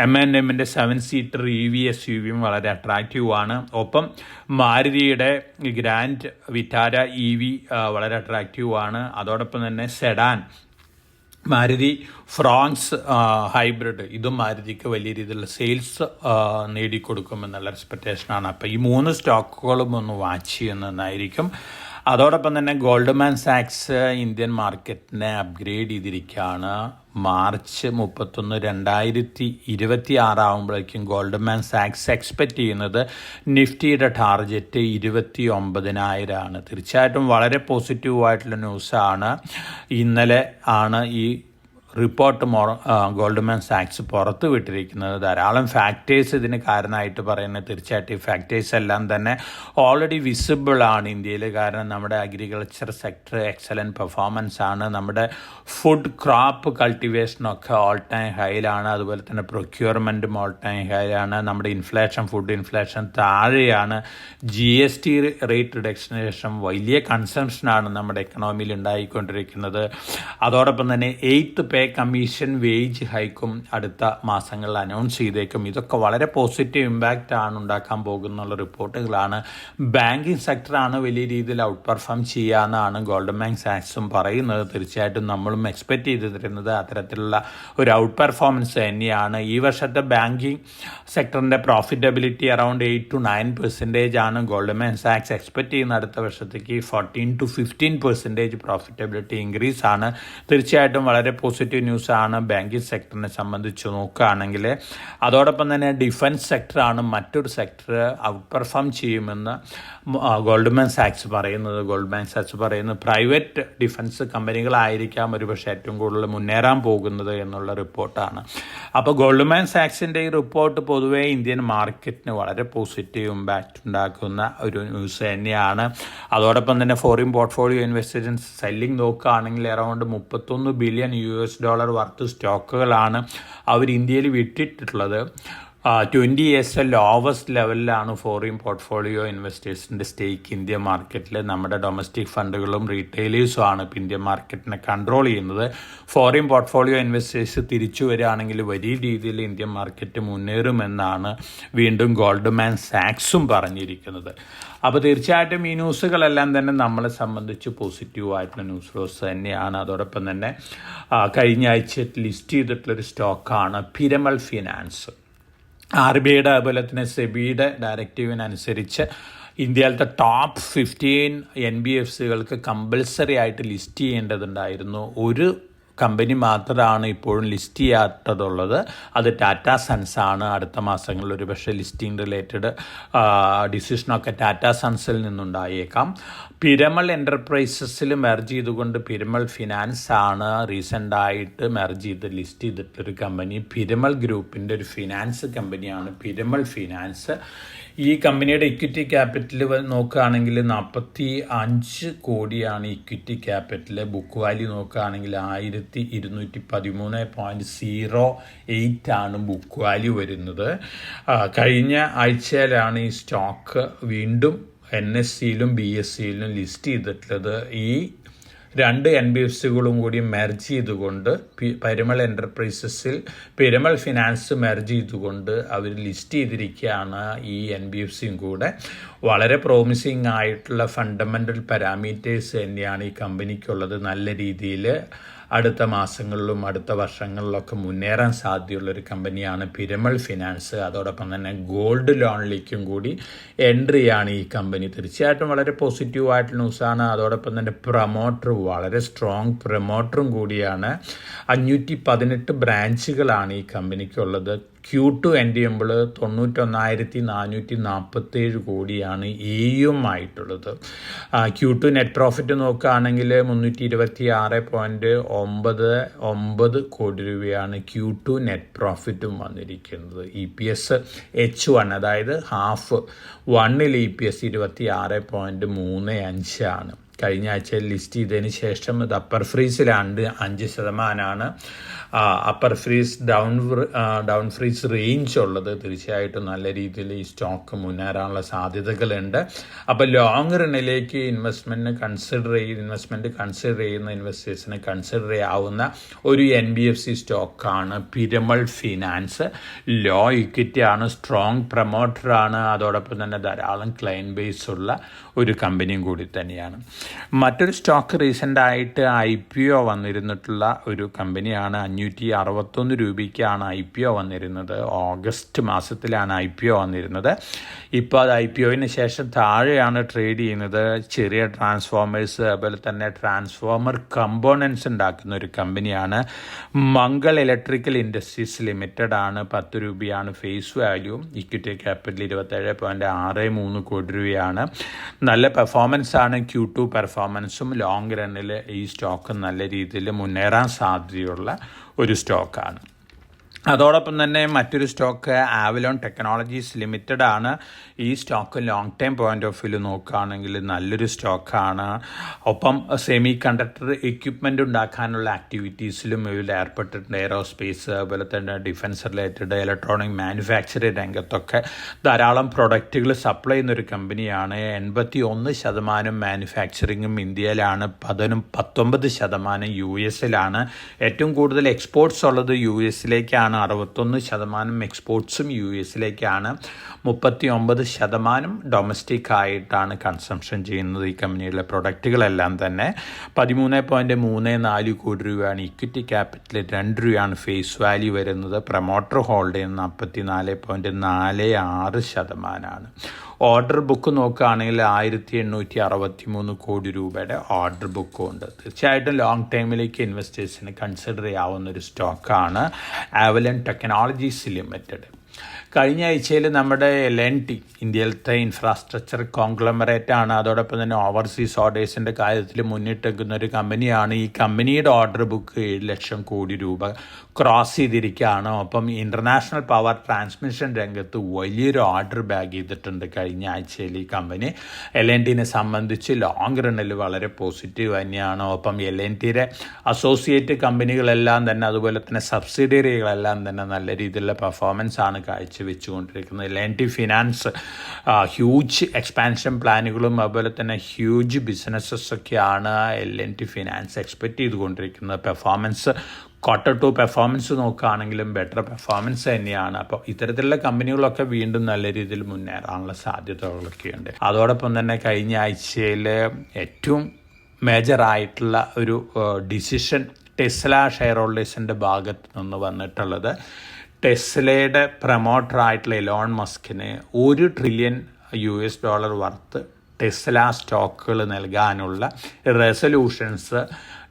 M&Mൻ്റെ 7 സീറ്റർ EV SUVയും വളരെ അട്രാക്റ്റീവാണ്. ഒപ്പം മാരുതിയുടെ ഗ്രാൻഡ് വിറ്റാര EV വളരെ അട്രാക്റ്റീവാണ്. അതോടൊപ്പം തന്നെ സെഡാൻ മാരുതി ഫ്രോങ്സ് ഹൈബ്രിഡ് ഇതും മാരുതിക്ക് വലിയ രീതിയിലുള്ള സെയിൽസ് നേടിക്കൊടുക്കുമെന്നുള്ള എക്സ്പെക്റ്റേഷനാണ്. അപ്പോൾ ഈ 3 സ്റ്റോക്കുകളും ഒന്ന് വാച്ച് ചെയ്യുന്നതായിരിക്കും. അതോടൊപ്പം തന്നെ ഗോൾഡ്മാൻ സാക്സ് ഇന്ത്യൻ മാർക്കറ്റിനെ അപ്ഗ്രേഡ് ചെയ്തിരിക്കുകയാണ്. മാർച്ച് 31, 2026 ആകുമ്പോഴേക്കും ഗോൾഡ്മാൻ സാക്സ് എക്സ്പെക്റ്റ് ചെയ്യുന്നത് നിഫ്റ്റിയുടെ ടാർഗറ്റ് 29,000 തീർച്ചയായിട്ടും വളരെ പോസിറ്റീവായിട്ടുള്ള ന്യൂസാണ്. ഇന്നലെ ആണ് ഈ റിപ്പോർട്ട് ഗോൾഡ്മാൻ സാക്സ് പുറത്തു വിട്ടിരിക്കുന്നത്. ധാരാളം ഫാക്ടേഴ്സ് ഇതിന് കാരണമായിട്ട് പറയുന്നത് തീർച്ചയായിട്ടും ഈ ഫാക്ടേഴ്സ് എല്ലാം തന്നെ ഓൾറെഡി വിസിബിൾ ആണ് ഇന്ത്യയിൽ. കാരണം നമ്മുടെ അഗ്രികൾച്ചർ സെക്ടർ എക്സലൻറ്റ് പെർഫോമൻസ് ആണ്, നമ്മുടെ ഫുഡ് ക്രോപ്പ് കൾട്ടിവേഷനൊക്കെ ഓൾ ടൈം ഹൈയിലാണ്, അതുപോലെ തന്നെ പ്രൊക്യൂർമെൻറ്റും ഓൾ ടൈം ഹൈയിലാണ്, നമ്മുടെ ഫുഡ് ഇൻഫ്ലേഷൻ താഴെയാണ്, GST റേറ്റ് റിഡക്ഷന് ശേഷം വലിയ കൺസംഷനാണ് നമ്മുടെ എക്കണോമിയിൽ ഉണ്ടായിക്കൊണ്ടിരിക്കുന്നത്. അതോടൊപ്പം തന്നെ 8th പേ കമ്മീഷൻ വേജ് ഹൈക്കും അടുത്ത മാസങ്ങളിൽ അനൗൺസ് ചെയ്തേക്കും. ഇതൊക്കെ വളരെ പോസിറ്റീവ് ഇമ്പാക്റ്റ് ആണ് ഉണ്ടാക്കാൻ പോകുന്നുള്ള റിപ്പോർട്ടുകളാണ്. ബാങ്കിങ് സെക്ടറാണ് വലിയ രീതിയിൽ ഔട്ട് പെർഫോം ചെയ്യാമെന്നാണ് ഗോൾഡ്മാൻ സാക്സും പറയുന്നത്. തീർച്ചയായിട്ടും നമ്മളും എക്സ്പെക്റ്റ് ചെയ്തിരുന്നത് അത്തരത്തിലുള്ള ഒരു ഔട്ട് പെർഫോമൻസ് തന്നെയാണ്. ഈ വർഷത്തെ ബാങ്കിങ് സെക്ടറിൻ്റെ പ്രോഫിറ്റബിലിറ്റി അറൗണ്ട് 8 to 9% ആണ് ഗോൾഡ്മാൻ സാക്സ് എക്സ്പെക്റ്റ് ചെയ്യുന്ന. അടുത്ത വർഷത്തേക്ക് 14 to 15% പ്രോഫിറ്റബിലിറ്റി ഇൻക്രീസ് ആണ്. തീർച്ചയായിട്ടും വളരെ പോസിറ്റീവ് ന്യൂസ് ആണ് ബാങ്കിങ് സെക്ടറിനെ സംബന്ധിച്ച് നോക്കുകയാണെങ്കിൽ. അതോടൊപ്പം തന്നെ ഡിഫൻസ് സെക്ടറാണ് മറ്റൊരു സെക്ടർ ഔട്ട് പെർഫോം ചെയ്യുമെന്ന് ഗോൾഡ്മാൻ സാക്സ് പറയുന്നത്. പ്രൈവറ്റ് ഡിഫൻസ് കമ്പനികളായിരിക്കാം ഒരുപക്ഷെ ഏറ്റവും കൂടുതൽ മുന്നേറാൻ പോകുന്നത് എന്നുള്ള റിപ്പോർട്ടാണ്. അപ്പോൾ ഗോൾഡ്മാൻ സാക്സിൻ്റെ ഈ റിപ്പോർട്ട് പൊതുവേ ഇന്ത്യൻ മാർക്കറ്റിന് വളരെ പോസിറ്റീവ് ഇമ്പാക്റ്റ് ഉണ്ടാക്കുന്ന ഒരു ന്യൂസ് തന്നെയാണ്. അതോടൊപ്പം തന്നെ ഫോറിൻ പോർട്ട്ഫോളിയോ ഇൻവെസ്റ്റേഴ്സ് സെല്ലിംഗ് നോക്കുകയാണെങ്കിൽ അറൗണ്ട് $31 ബില്യൺ വർത്ത് സ്റ്റോക്കുകളാണ് അവർ ഇന്ത്യയിൽ വിട്ടിട്ടുള്ളത്. 20 years ലോവസ്റ്റ് ലെവലിലാണ് ഫോറിൻ പോർട്ട്ഫോളിയോ ഇൻവെസ്റ്റേഴ്സിൻ്റെ സ്റ്റേക്ക് ഇന്ത്യൻ മാർക്കറ്റിൽ. നമ്മുടെ ഡൊമസ്റ്റിക് ഫണ്ടുകളും റീറ്റെയിലേഴ്സും ആണ് ഇപ്പോൾ ഇന്ത്യൻ മാർക്കറ്റിനെ കൺട്രോൾ ചെയ്യുന്നത്. ഫോറിൻ പോർട്ട്ഫോളിയോ ഇൻവെസ്റ്റേഴ്സ് തിരിച്ചു വരികയാണെങ്കിൽ വലിയ രീതിയിൽ ഇന്ത്യൻ മാർക്കറ്റ് മുന്നേറുമെന്നാണ് വീണ്ടും ഗോൾഡ്മാൻ സാക്സും പറഞ്ഞിരിക്കുന്നത്. അപ്പോൾ തീർച്ചയായിട്ടും ഈ ന്യൂസുകളെല്ലാം തന്നെ നമ്മളെ സംബന്ധിച്ച് പോസിറ്റീവായിട്ടുള്ള ന്യൂസ് ഫ്ലോസ് തന്നെയാണ്. അതോടൊപ്പം തന്നെ കഴിഞ്ഞ ആഴ്ച ലിസ്റ്റ് ചെയ്തിട്ടുള്ളൊരു സ്റ്റോക്കാണ് പിരമൽ ഫിനാൻസ്. RBIയുടെ അതുപോലെ തന്നെ സെബിയുടെ ഡയറക്റ്റീവിനനുസരിച്ച് ഇന്ത്യയിലത്തെ ടോപ്പ് 15 NBFCകൾക്ക് കമ്പൽസറി ആയിട്ട് ലിസ്റ്റ് ചെയ്യേണ്ടതുണ്ടായിരുന്നു. ഒരു കമ്പനി മാത്രമാണ് ഇപ്പോഴും ലിസ്റ്റ് ചെയ്യാത്തതുള്ളത്, അത് ടാറ്റാ സൺസ് ആണ്. അടുത്ത മാസങ്ങളിൽ ഒരു പക്ഷേ ലിസ്റ്റിംഗ് റിലേറ്റഡ് ഡിസിഷനൊക്കെ ടാറ്റാ സൺസിൽ നിന്നുണ്ടായേക്കാം. പിരമൽ എൻ്റർപ്രൈസസിൽ മെർജ് ചെയ്തുകൊണ്ട് പിരമൽ ഫിനാൻസ് ആണ് റീസെൻ്റായിട്ട് മെർജ് ചെയ്ത് ലിസ്റ്റ് ചെയ്തിട്ടൊരു കമ്പനി. പിരമൽ ഗ്രൂപ്പിൻ്റെ ഒരു ഫിനാൻസ് കമ്പനിയാണ് പിരമൽ ഫിനാൻസ്. ഈ കമ്പനിയുടെ ഇക്വിറ്റി ക്യാപിറ്റൽ നോക്കുകയാണെങ്കിൽ 45 കോടിയാണ് ഇക്വിറ്റി ക്യാപിറ്റൽ. ബുക്ക് വാല്യൂ നോക്കുകയാണെങ്കിൽ 1213.08 ആണ് ബുക്ക് വാല്യൂ വരുന്നത്. കഴിഞ്ഞ ആഴ്ചയിലാണ് ഈ സ്റ്റോക്ക് വീണ്ടും NSEയിലും BSEയിലും ലിസ്റ്റ് ചെയ്തിട്ടുള്ളത്. ഈ 2 NBFCകളും കൂടി മെർജ് ചെയ്തുകൊണ്ട് പിരമൽ എൻ്റർപ്രൈസസിൽ പിരമൽ ഫിനാൻസ് മെർജ് ചെയ്തുകൊണ്ട് അവർ ലിസ്റ്റ് ചെയ്തിരിക്കുകയാണ്. ഈ NBFCയും കൂടെ വളരെ പ്രോമിസിങ് ആയിട്ടുള്ള ഫണ്ടമെൻ്റൽ പാരാമീറ്റേഴ്സ് തന്നെയാണ് ഈ കമ്പനിക്കുള്ളത്. നല്ല രീതിയിൽ അടുത്ത മാസങ്ങളിലും അടുത്ത വർഷങ്ങളിലൊക്കെ മുന്നേറാൻ സാധ്യതയുള്ളൊരു കമ്പനിയാണ് പിരമൽ ഫിനാൻസ്. അതോടൊപ്പം തന്നെ ഗോൾഡ് ലോണിലേക്കും കൂടി എൻട്രിയാണ് ഈ കമ്പനി. തീർച്ചയായിട്ടും വളരെ പോസിറ്റീവായിട്ടുള്ള ന്യൂസാണ്. അതോടൊപ്പം തന്നെ പ്രൊമോട്ടർ വളരെ സ്ട്രോങ് പ്രൊമോട്ടറും കൂടിയാണ്. 518 ബ്രാഞ്ചുകളാണ് ഈ കമ്പനിക്കുള്ളത്. Q2 എൻഡ് ചെയ്യുമ്പോൾ 91,447 കോടിയാണ് AUM ആയിട്ടുള്ളത്. Q2 നെറ്റ് പ്രോഫിറ്റ് നോക്കുകയാണെങ്കിൽ 326.99 കോടി രൂപയാണ് Q2 നെറ്റ് പ്രോഫിറ്റും വന്നിരിക്കുന്നത്. EPS H1 അതായത് ഹാഫ് 1ൽ EPS 26.35 ആണ്. കഴിഞ്ഞ ആഴ്ചയിൽ ലിസ്റ്റ് ചെയ്തതിന് ശേഷം ഇത് അപ്പർ ഫ്രീസിലാണ് 5%. Upper freeze down freeze range ഉള്ളത്. തീർച്ചയായിട്ടും നല്ല രീതിയിൽ ഈ സ്റ്റോക്ക് മുന്നേറാനുള്ള സാധ്യതകളുണ്ട്. അപ്പോൾ ലോങ് റണ്ണിലേക്ക് ഇൻവെസ്റ്റ്മെൻറ്റ് കൺസിഡർ ചെയ്യുന്ന ഇൻവെസ്റ്റേഴ്സിന് കൺസിഡർ ചെയ്യാവുന്ന ഒരു NBFC സ്റ്റോക്കാണ് പിരമൽ ഫിനാൻസ്. ലോ ഇക്വിറ്റി ആണ്, സ്ട്രോങ് പ്രൊമോട്ടറാണ്, അതോടൊപ്പം തന്നെ ധാരാളം ക്ലയൻറ്റ് ബേസ് ഉള്ള ഒരു കമ്പനിയും കൂടി തന്നെയാണ്. മറ്റൊരു സ്റ്റോക്ക് റീസെൻ്റായിട്ട് IPO വന്നിരുന്നിട്ടുള്ള ഒരു കമ്പനിയാണ്. 561 രൂപയ്ക്കാണ് IPO വന്നിരുന്നത്. ഓഗസ്റ്റ് മാസത്തിലാണ് IPO വന്നിരുന്നത്. ഇപ്പോൾ അത് IPOന് ശേഷം താഴെയാണ് ട്രേഡ് ചെയ്യുന്നത്. ചെറിയ ട്രാൻസ്ഫോമേഴ്സ് അതുപോലെ തന്നെ ട്രാൻസ്ഫോമർ കമ്പോണൻസ് ഉണ്ടാക്കുന്ന ഒരു കമ്പനിയാണ്. മംഗൾ ഇലക്ട്രിക്കൽ ഇൻഡസ്ട്രീസ് ലിമിറ്റഡ് ആണ്. 10 രൂപയാണ് ഫേസ് വാല്യൂ. ഇക്വിറ്റി ക്യാപിറ്റൽ 27.63 കോടി രൂപയാണ്. നല്ല പെർഫോമൻസ് ആണ് Q2 പെർഫോമൻസ് പെർഫോമൻസും ലോങ് റണ്ണിൽ ഈ സ്റ്റോക്ക് നല്ല രീതിയിൽ മുന്നേറാൻ സാധ്യതയുള്ള ഒരു സ്റ്റോക്കാണ്. അതോടൊപ്പം തന്നെ മറ്റൊരു സ്റ്റോക്ക് ആവലോൺ ടെക്നോളജീസ് ലിമിറ്റഡ് ആണ്. ഈ stock long time point of view നോക്കുകയാണെങ്കിൽ നല്ലൊരു സ്റ്റോക്കാണ്. ഒപ്പം സെമി കണ്ടക്ടർ എക്യുപ്മെൻ്റ് ഉണ്ടാക്കാനുള്ള ആക്ടിവിറ്റീസിലും ഇവർ ഏർപ്പെട്ടിട്ടുണ്ട്. എയറോസ്പേസ്, അതുപോലെ തന്നെ ഡിഫൻസ് റിലേറ്റഡ്, ഇലക്ട്രോണിക് മാനുഫാക്ചറിങ് രംഗത്തൊക്കെ ധാരാളം പ്രൊഡക്റ്റുകൾ സപ്ലൈ ചെയ്യുന്നൊരു കമ്പനിയാണ്. 81% മാനുഫാക്ചറിങ്ങും ഇന്ത്യയിലാണ്, 19% US-ലാണ്. ഏറ്റവും കൂടുതൽ എക്സ്പോർട്ട്സ് ഉള്ളത് US-ലേക്കാണ്. 61% എക്സ്പോർട്ട്സും US-ലേക്കാണ്. 39% ഡൊമസ്റ്റിക് ആയിട്ടാണ് കൺസംഷൻ ചെയ്യുന്നത് ഈ കമ്പനിയിലെ പ്രൊഡക്റ്റുകളെല്ലാം തന്നെ. 13.34 കോടി രൂപയാണ് ഇക്വിറ്റി ക്യാപിറ്റൽ, 2 രൂപയാണ് ഫേസ് വാല്യൂ വരുന്നത്. പ്രൊമോട്ടർ ഹോൾഡ് ചെയ്യുന്ന 54.46%. ഓർഡർ ബുക്ക് നോക്കുകയാണെങ്കിൽ 1863 കോടി രൂപയുടെ ഓർഡർ ബുക്കും ഉണ്ട്. തീർച്ചയായിട്ടും ലോങ് ടൈമിലേക്ക് ഇൻവെസ്റ്റേഴ്സിന് കൺസിഡർ ചെയ്യാവുന്ന ഒരു സ്റ്റോക്കാണ് ആവലോൺ ടെക്നോളജീസ് ലിമിറ്റഡ്. കഴിഞ്ഞ ആഴ്ചയിൽ നമ്മുടെ LNT, ഇന്ത്യയിലത്തെ ഇൻഫ്രാസ്ട്രക്ചർ കോൺഗ്ലോമറേറ്റ് ആണ്. അതോടൊപ്പം തന്നെ ഓവർസീസ് ഓർഡേഴ്സിൻ്റെ കാര്യത്തിൽ മുന്നിട്ടെക്കുന്ന ഒരു കമ്പനിയാണ്. ഈ കമ്പനിയുടെ ഓർഡർ ബുക്ക് 7 ലക്ഷം കോടി രൂപ ക്രോസ് ചെയ്തിരിക്കുകയാണ്. ഒപ്പം ഇൻ്റർനാഷണൽ പവർ ട്രാൻസ്മിഷൻ രംഗത്ത് വലിയൊരു ഓർഡർ ബാഗ് ചെയ്തിട്ടുണ്ട് കഴിഞ്ഞ ആഴ്ചയിൽ ഈ കമ്പനി. LNTനെ സംബന്ധിച്ച് ലോങ് റണ്ണിൽ വളരെ പോസിറ്റീവ് തന്നെയാണ്. ഒപ്പം LNTയുടെ അസോസിയേറ്റ് കമ്പനികളെല്ലാം തന്നെ, അതുപോലെ തന്നെ സബ്സിഡിയറികളെല്ലാം തന്നെ നല്ല രീതിയിലുള്ള പെർഫോമൻസ് ആണ് കാഴ്ചവെച്ചുകൊണ്ടിരിക്കുന്നത്. LNT ഫിനാൻസ് ഹ്യൂജ് എക്സ്പാൻഷൻ പ്ലാനുകളും അതുപോലെ തന്നെ ഹ്യൂജ് ബിസിനസ്സൊക്കെയാണ് LNT ഫിനാൻസ് എക്സ്പെക്റ്റ് ചെയ്തുകൊണ്ടിരിക്കുന്നത്. പെർഫോമൻസ് Q2 പെർഫോമൻസ് നോക്കുകയാണെങ്കിലും ബെറ്റർ പെർഫോമൻസ് തന്നെയാണ്. അപ്പോൾ ഇത്തരത്തിലുള്ള കമ്പനികളൊക്കെ വീണ്ടും നല്ല രീതിയിൽ മുന്നേറാനുള്ള സാധ്യതകളൊക്കെയുണ്ട്. അതോടൊപ്പം തന്നെ കഴിഞ്ഞ ആഴ്ചയിൽ ഏറ്റവും മേജറായിട്ടുള്ള ഒരു ഡിസിഷൻ ടെസ്ല ഷെയർ ഹോൾഡേഴ്സിൻ്റെ ഭാഗത്ത് നിന്ന് വന്നിട്ടുള്ളത്, ടെസ്ലയുടെ പ്രൊമോട്ടറായിട്ടുള്ള എലോൺ മസ്കിന് $1 ട്രില്യൺ വർത്ത് ടെസ്ല സ്റ്റോക്കുകൾ നൽകാനുള്ള റെസൊല്യൂഷൻസ്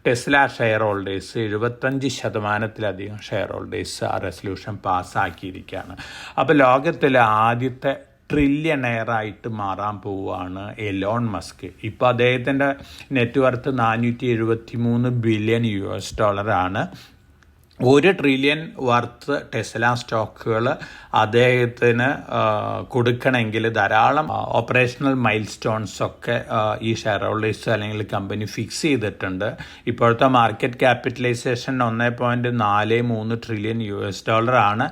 ടെസ്ല ഷെയർ ഹോൾഡേഴ്സ് 75%-ലധികം ഷെയർ ഹോൾഡേഴ്സ് ആ റെസൊല്യൂഷൻ പാസ്സാക്കിയിരിക്കുകയാണ്. അപ്പോൾ ലോകത്തിലെ ആദ്യത്തെ ട്രില്യണയറായിട്ട് മാറാൻ പോവുകയാണ് എലോൺ മസ്ക്. ഇപ്പോൾ അദ്ദേഹത്തിൻ്റെ നെറ്റ്വർത്ത് $473 ബില്യൺ ആണ്. $1 ട്രില്യൺ വർത്ത് ടെസ്ല സ്റ്റോക്കുകൾ അദ്ദേഹത്തിന് കൊടുക്കണമെങ്കിൽ ധാരാളം ഓപ്പറേഷണൽ മൈൽ സ്റ്റോൺസൊക്കെ ഈ ഷെയർ ഹോൾഡേഴ്സ് അല്ലെങ്കിൽ കമ്പനി ഫിക്സ് ചെയ്തിട്ടുണ്ട്. ഇപ്പോഴത്തെ മാർക്കറ്റ് ക്യാപിറ്റലൈസേഷൻ $1.43 ട്രില്യൺ ആണ്.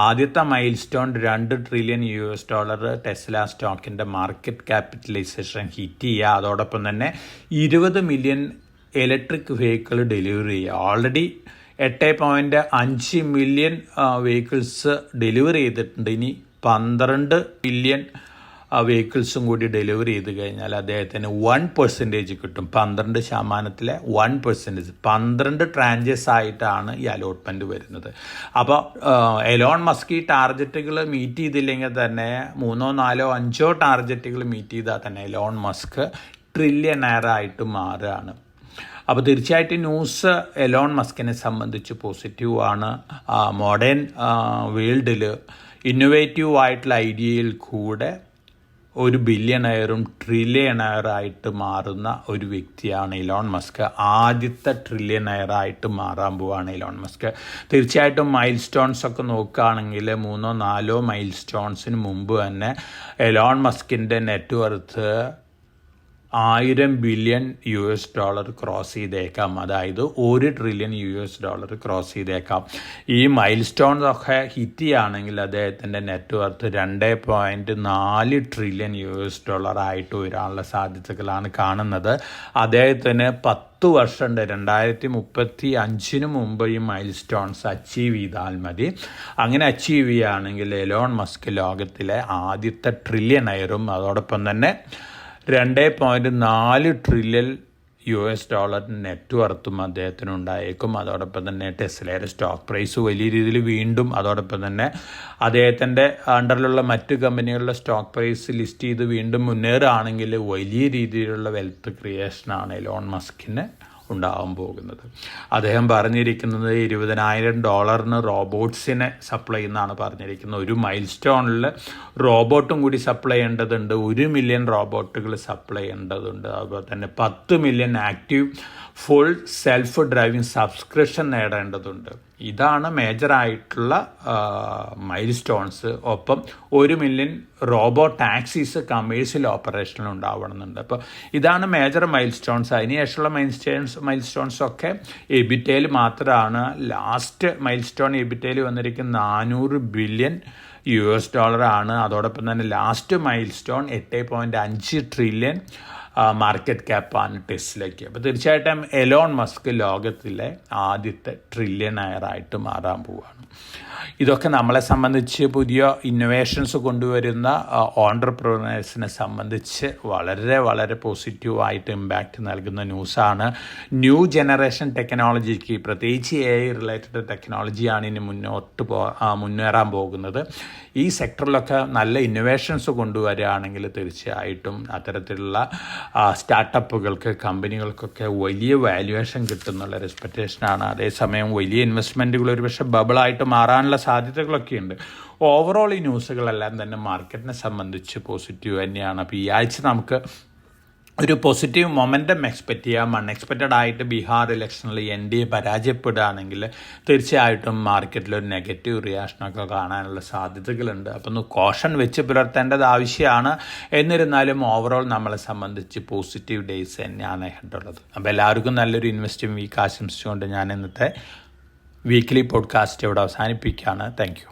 ആദ്യത്തെ മൈൽ സ്റ്റോൺ $2 ട്രില്യൺ ടെസ്ല സ്റ്റോക്കിൻ്റെ മാർക്കറ്റ് ക്യാപിറ്റലൈസേഷൻ ഹിറ്റ് ചെയ്യുക. അതോടൊപ്പം തന്നെ 20 മില്യൺ ഇലക്ട്രിക് വെഹിക്കിൾ ഡെലിവറി ചെയ്യുക. ഓൾറെഡി 8.5 മില്യൺ വെഹിക്കിൾസ് ഡെലിവറി ചെയ്തിട്ടുണ്ട്. ഇനി 12 മില്യൺ വെഹിക്കിൾസും കൂടി ഡെലിവറി ചെയ്ത് കഴിഞ്ഞാൽ അദ്ദേഹത്തിന് 1% കിട്ടും. 12%-ലെ 1%, 12 ട്രാഞ്ചസ് ആയിട്ടാണ് ഈ അലോട്ട്മെൻറ്റ് വരുന്നത്. അപ്പോൾ എലോൺ മസ്ക് ഈ ടാർഗറ്റുകൾ മീറ്റ് ചെയ്തില്ലെങ്കിൽ തന്നെ 3, 4, 5 ടാർഗറ്റുകൾ മീറ്റ് ചെയ്താൽ തന്നെ എലോൺ മസ്ക് ട്രില്യണയറായിട്ട് മാറുകയാണ്. അപ്പോൾ തീർച്ചയായിട്ടും ന്യൂസ് എലോൺ മസ്കിനെ സംബന്ധിച്ച് പോസിറ്റീവാണ്. മോഡേൺ വേൾഡിൽ ഇന്നൊവേറ്റീവ് ആയിട്ടുള്ള ഐഡിയയിൽ കൂടെ ഒരു ബില്യണയറും ട്രില്യണയറായിട്ട് മാറുന്ന ഒരു വ്യക്തിയാണ് ഇലോൺ മസ്ക്. ആദ്യത്തെ ട്രില്യണയറായിട്ട് മാറാൻ പോവുകയാണ് ഇലോൺ മസ്ക്. തീർച്ചയായിട്ടും മൈൽ സ്റ്റോൺസ് ഒക്കെ നോക്കുകയാണെങ്കിൽ 3, 4 മൈൽ സ്റ്റോൺസിന് മുമ്പ് തന്നെ എലോൺ മസ്കിൻ്റെ നെറ്റ്വർത്ത് $1000 ബില്യൺ ക്രോസ് ചെയ്തേക്കാം. അതായത് $1 ട്രില്യൺ ക്രോസ് ചെയ്തേക്കാം. ഈ മൈൽ സ്റ്റോൺസൊക്കെ ഹിറ്റ് ചെയ്യുകയാണെങ്കിൽ അദ്ദേഹത്തിൻ്റെ നെറ്റ്വർത്ത് $2.4 ട്രില്യൺ ആയിട്ട് വരാനുള്ള സാധ്യതകളാണ് കാണുന്നത്. അദ്ദേഹത്തിന് 10 വർഷമുണ്ട്. 2035 മുമ്പ് ഈ മൈൽ സ്റ്റോൺസ് അച്ചീവ് ചെയ്താൽ മതി. അങ്ങനെ അച്ചീവ് ചെയ്യുകയാണെങ്കിൽ എലോൺ മസ്ക് ലോകത്തിലെ ആദ്യത്തെ ട്രില്യണയറും അതോടൊപ്പം തന്നെ $2.4 ട്രില്യൺ നെറ്റ്വർത്തും അദ്ദേഹത്തിനുണ്ടായേക്കും. അതോടൊപ്പം തന്നെ ടെസ്ലയുടെ സ്റ്റോക്ക് പ്രൈസ് വലിയ രീതിയിൽ വീണ്ടും, അതോടൊപ്പം തന്നെ അദ്ദേഹത്തിൻ്റെ അണ്ടറിലുള്ള മറ്റ് കമ്പനികളുടെ സ്റ്റോക്ക് പ്രൈസ് ലിസ്റ്റ് ചെയ്ത് വീണ്ടും മുന്നേറുകയാണെങ്കിൽ വലിയ രീതിയിലുള്ള വെൽത്ത് ക്രിയേഷനാണ് എലോൺ മസ്കിന് ഉണ്ടാകാൻ പോകുന്നത്. അദ്ദേഹം പറഞ്ഞിരിക്കുന്നത് $20,000 റോബോട്ട്സിനെ സപ്ലൈ എന്നാണ് പറഞ്ഞിരിക്കുന്നത്. ഒരു മൈൽ സ്റ്റോണിൽ റോബോട്ടും കൂടി സപ്ലൈ ചെയ്യേണ്ടതുണ്ട്, 1 മില്യൺ റോബോട്ടുകൾ സപ്ലൈ ചെയ്യേണ്ടതുണ്ട്. അതുപോലെ തന്നെ 10 million active full self driving subscription നേടേണ്ടതുണ്ട്. ഇതാണ് മേജറായിട്ടുള്ള മൈൽ സ്റ്റോൺസ്. ഒപ്പം 1 മില്യൺ റോബോ ടാക്സീസ് കമേഴ്ഷ്യൽ ഓപ്പറേഷനിൽ ഉണ്ടാവണമെന്നുണ്ട്. അപ്പോൾ ഇതാണ് മേജർ മൈൽ സ്റ്റോൺസ്. അതിനുശേഷമുള്ള മൈൽ സ്റ്റോൺസൊക്കെ എബിറ്റയിൽ മാത്രമാണ്. ലാസ്റ്റ് മൈൽ സ്റ്റോൺ എബിറ്റയിൽ വന്നിരിക്കുന്ന $400 ബില്യൺ ആണ്. അതോടൊപ്പം തന്നെ last mile stone 8.5 trillion market ക്യാപ്പാണ് ടെസ്ലയ്ക്ക്. അപ്പോൾ തീർച്ചയായിട്ടും എലോൺ മസ്ക് ലോകത്തിലെ ആദ്യത്തെ ട്രില്യണയറായിട്ട് മാറാൻ പോവുകയാണ്. ഇതൊക്കെ നമ്മളെ സംബന്ധിച്ച് പുതിയ ഇന്നോവേഷൻസ് കൊണ്ടുവരുന്ന ഓൺട്രപ്രനേഴ്സിനെ സംബന്ധിച്ച് വളരെ വളരെ പോസിറ്റീവായിട്ട് ഇമ്പാക്റ്റ് നൽകുന്ന ന്യൂസാണ്. ന്യൂ ജനറേഷൻ ടെക്നോളജിക്ക്, പ്രത്യേകിച്ച് AI റിലേറ്റഡ് ടെക്നോളജിയാണ് ഇനി മുന്നേറാൻ പോകുന്നത്. ഈ സെക്ടറിലൊക്കെ നല്ല ഇന്നോവേഷൻസ് കൊണ്ടുവരികയാണെങ്കിൽ തീർച്ചയായിട്ടും അത്തരത്തിലുള്ള സ്റ്റാർട്ടപ്പുകൾക്ക്, കമ്പനികൾക്കൊക്കെ വലിയ വാല്യുവേഷൻ കിട്ടുന്നുള്ള ഒരു എക്സ്പെക്റ്റേഷനാണ്. അതേസമയം വലിയ ഇൻവെസ്റ്റ്മെൻറ്റുകൾ ഒരുപക്ഷെ ബബിളായിട്ട് മാറാനുള്ള സാധ്യതകളൊക്കെ ഉണ്ട്. ഓവറോൾ ഈ ന്യൂസുകളെല്ലാം തന്നെ മാർക്കറ്റിനെ സംബന്ധിച്ച് പോസിറ്റീവ് തന്നെയാണ്. അപ്പോൾ ഈ ആഴ്ച നമുക്ക് ഒരു പോസിറ്റീവ് മൊമെൻറ്റം എക്സ്പെക്റ്റ് ചെയ്യാം. അൺഎക്സ്പെക്റ്റഡ് ആയിട്ട് ബീഹാർ ഇലക്ഷനിൽ NDA പരാജയപ്പെടുകയാണെങ്കിൽ തീർച്ചയായിട്ടും മാർക്കറ്റിലൊരു നെഗറ്റീവ് റിയാക്ഷനൊക്കെ കാണാനുള്ള സാധ്യതകളുണ്ട്. അപ്പോൾ ഒന്ന് കോഷൻ വെച്ച് പുലർത്തേണ്ടത് ആവശ്യമാണ്. എന്നിരുന്നാലും ഓവറോൾ നമ്മളെ സംബന്ധിച്ച് പോസിറ്റീവ് ഡേയ്സ് തന്നെയാണ് ഹെഡുള്ളത്. അപ്പോൾ എല്ലാവർക്കും നല്ലൊരു ഇൻവെസ്റ്റിംഗ് വീക്ക് ആശംസിച്ചുകൊണ്ട് ഞാൻ ഇന്നത്തെ വീക്ക്ലി പോഡ്കാസ്റ്റ് ഇവിടെ അവസാനിപ്പിക്കുകയാണ്. Thank you.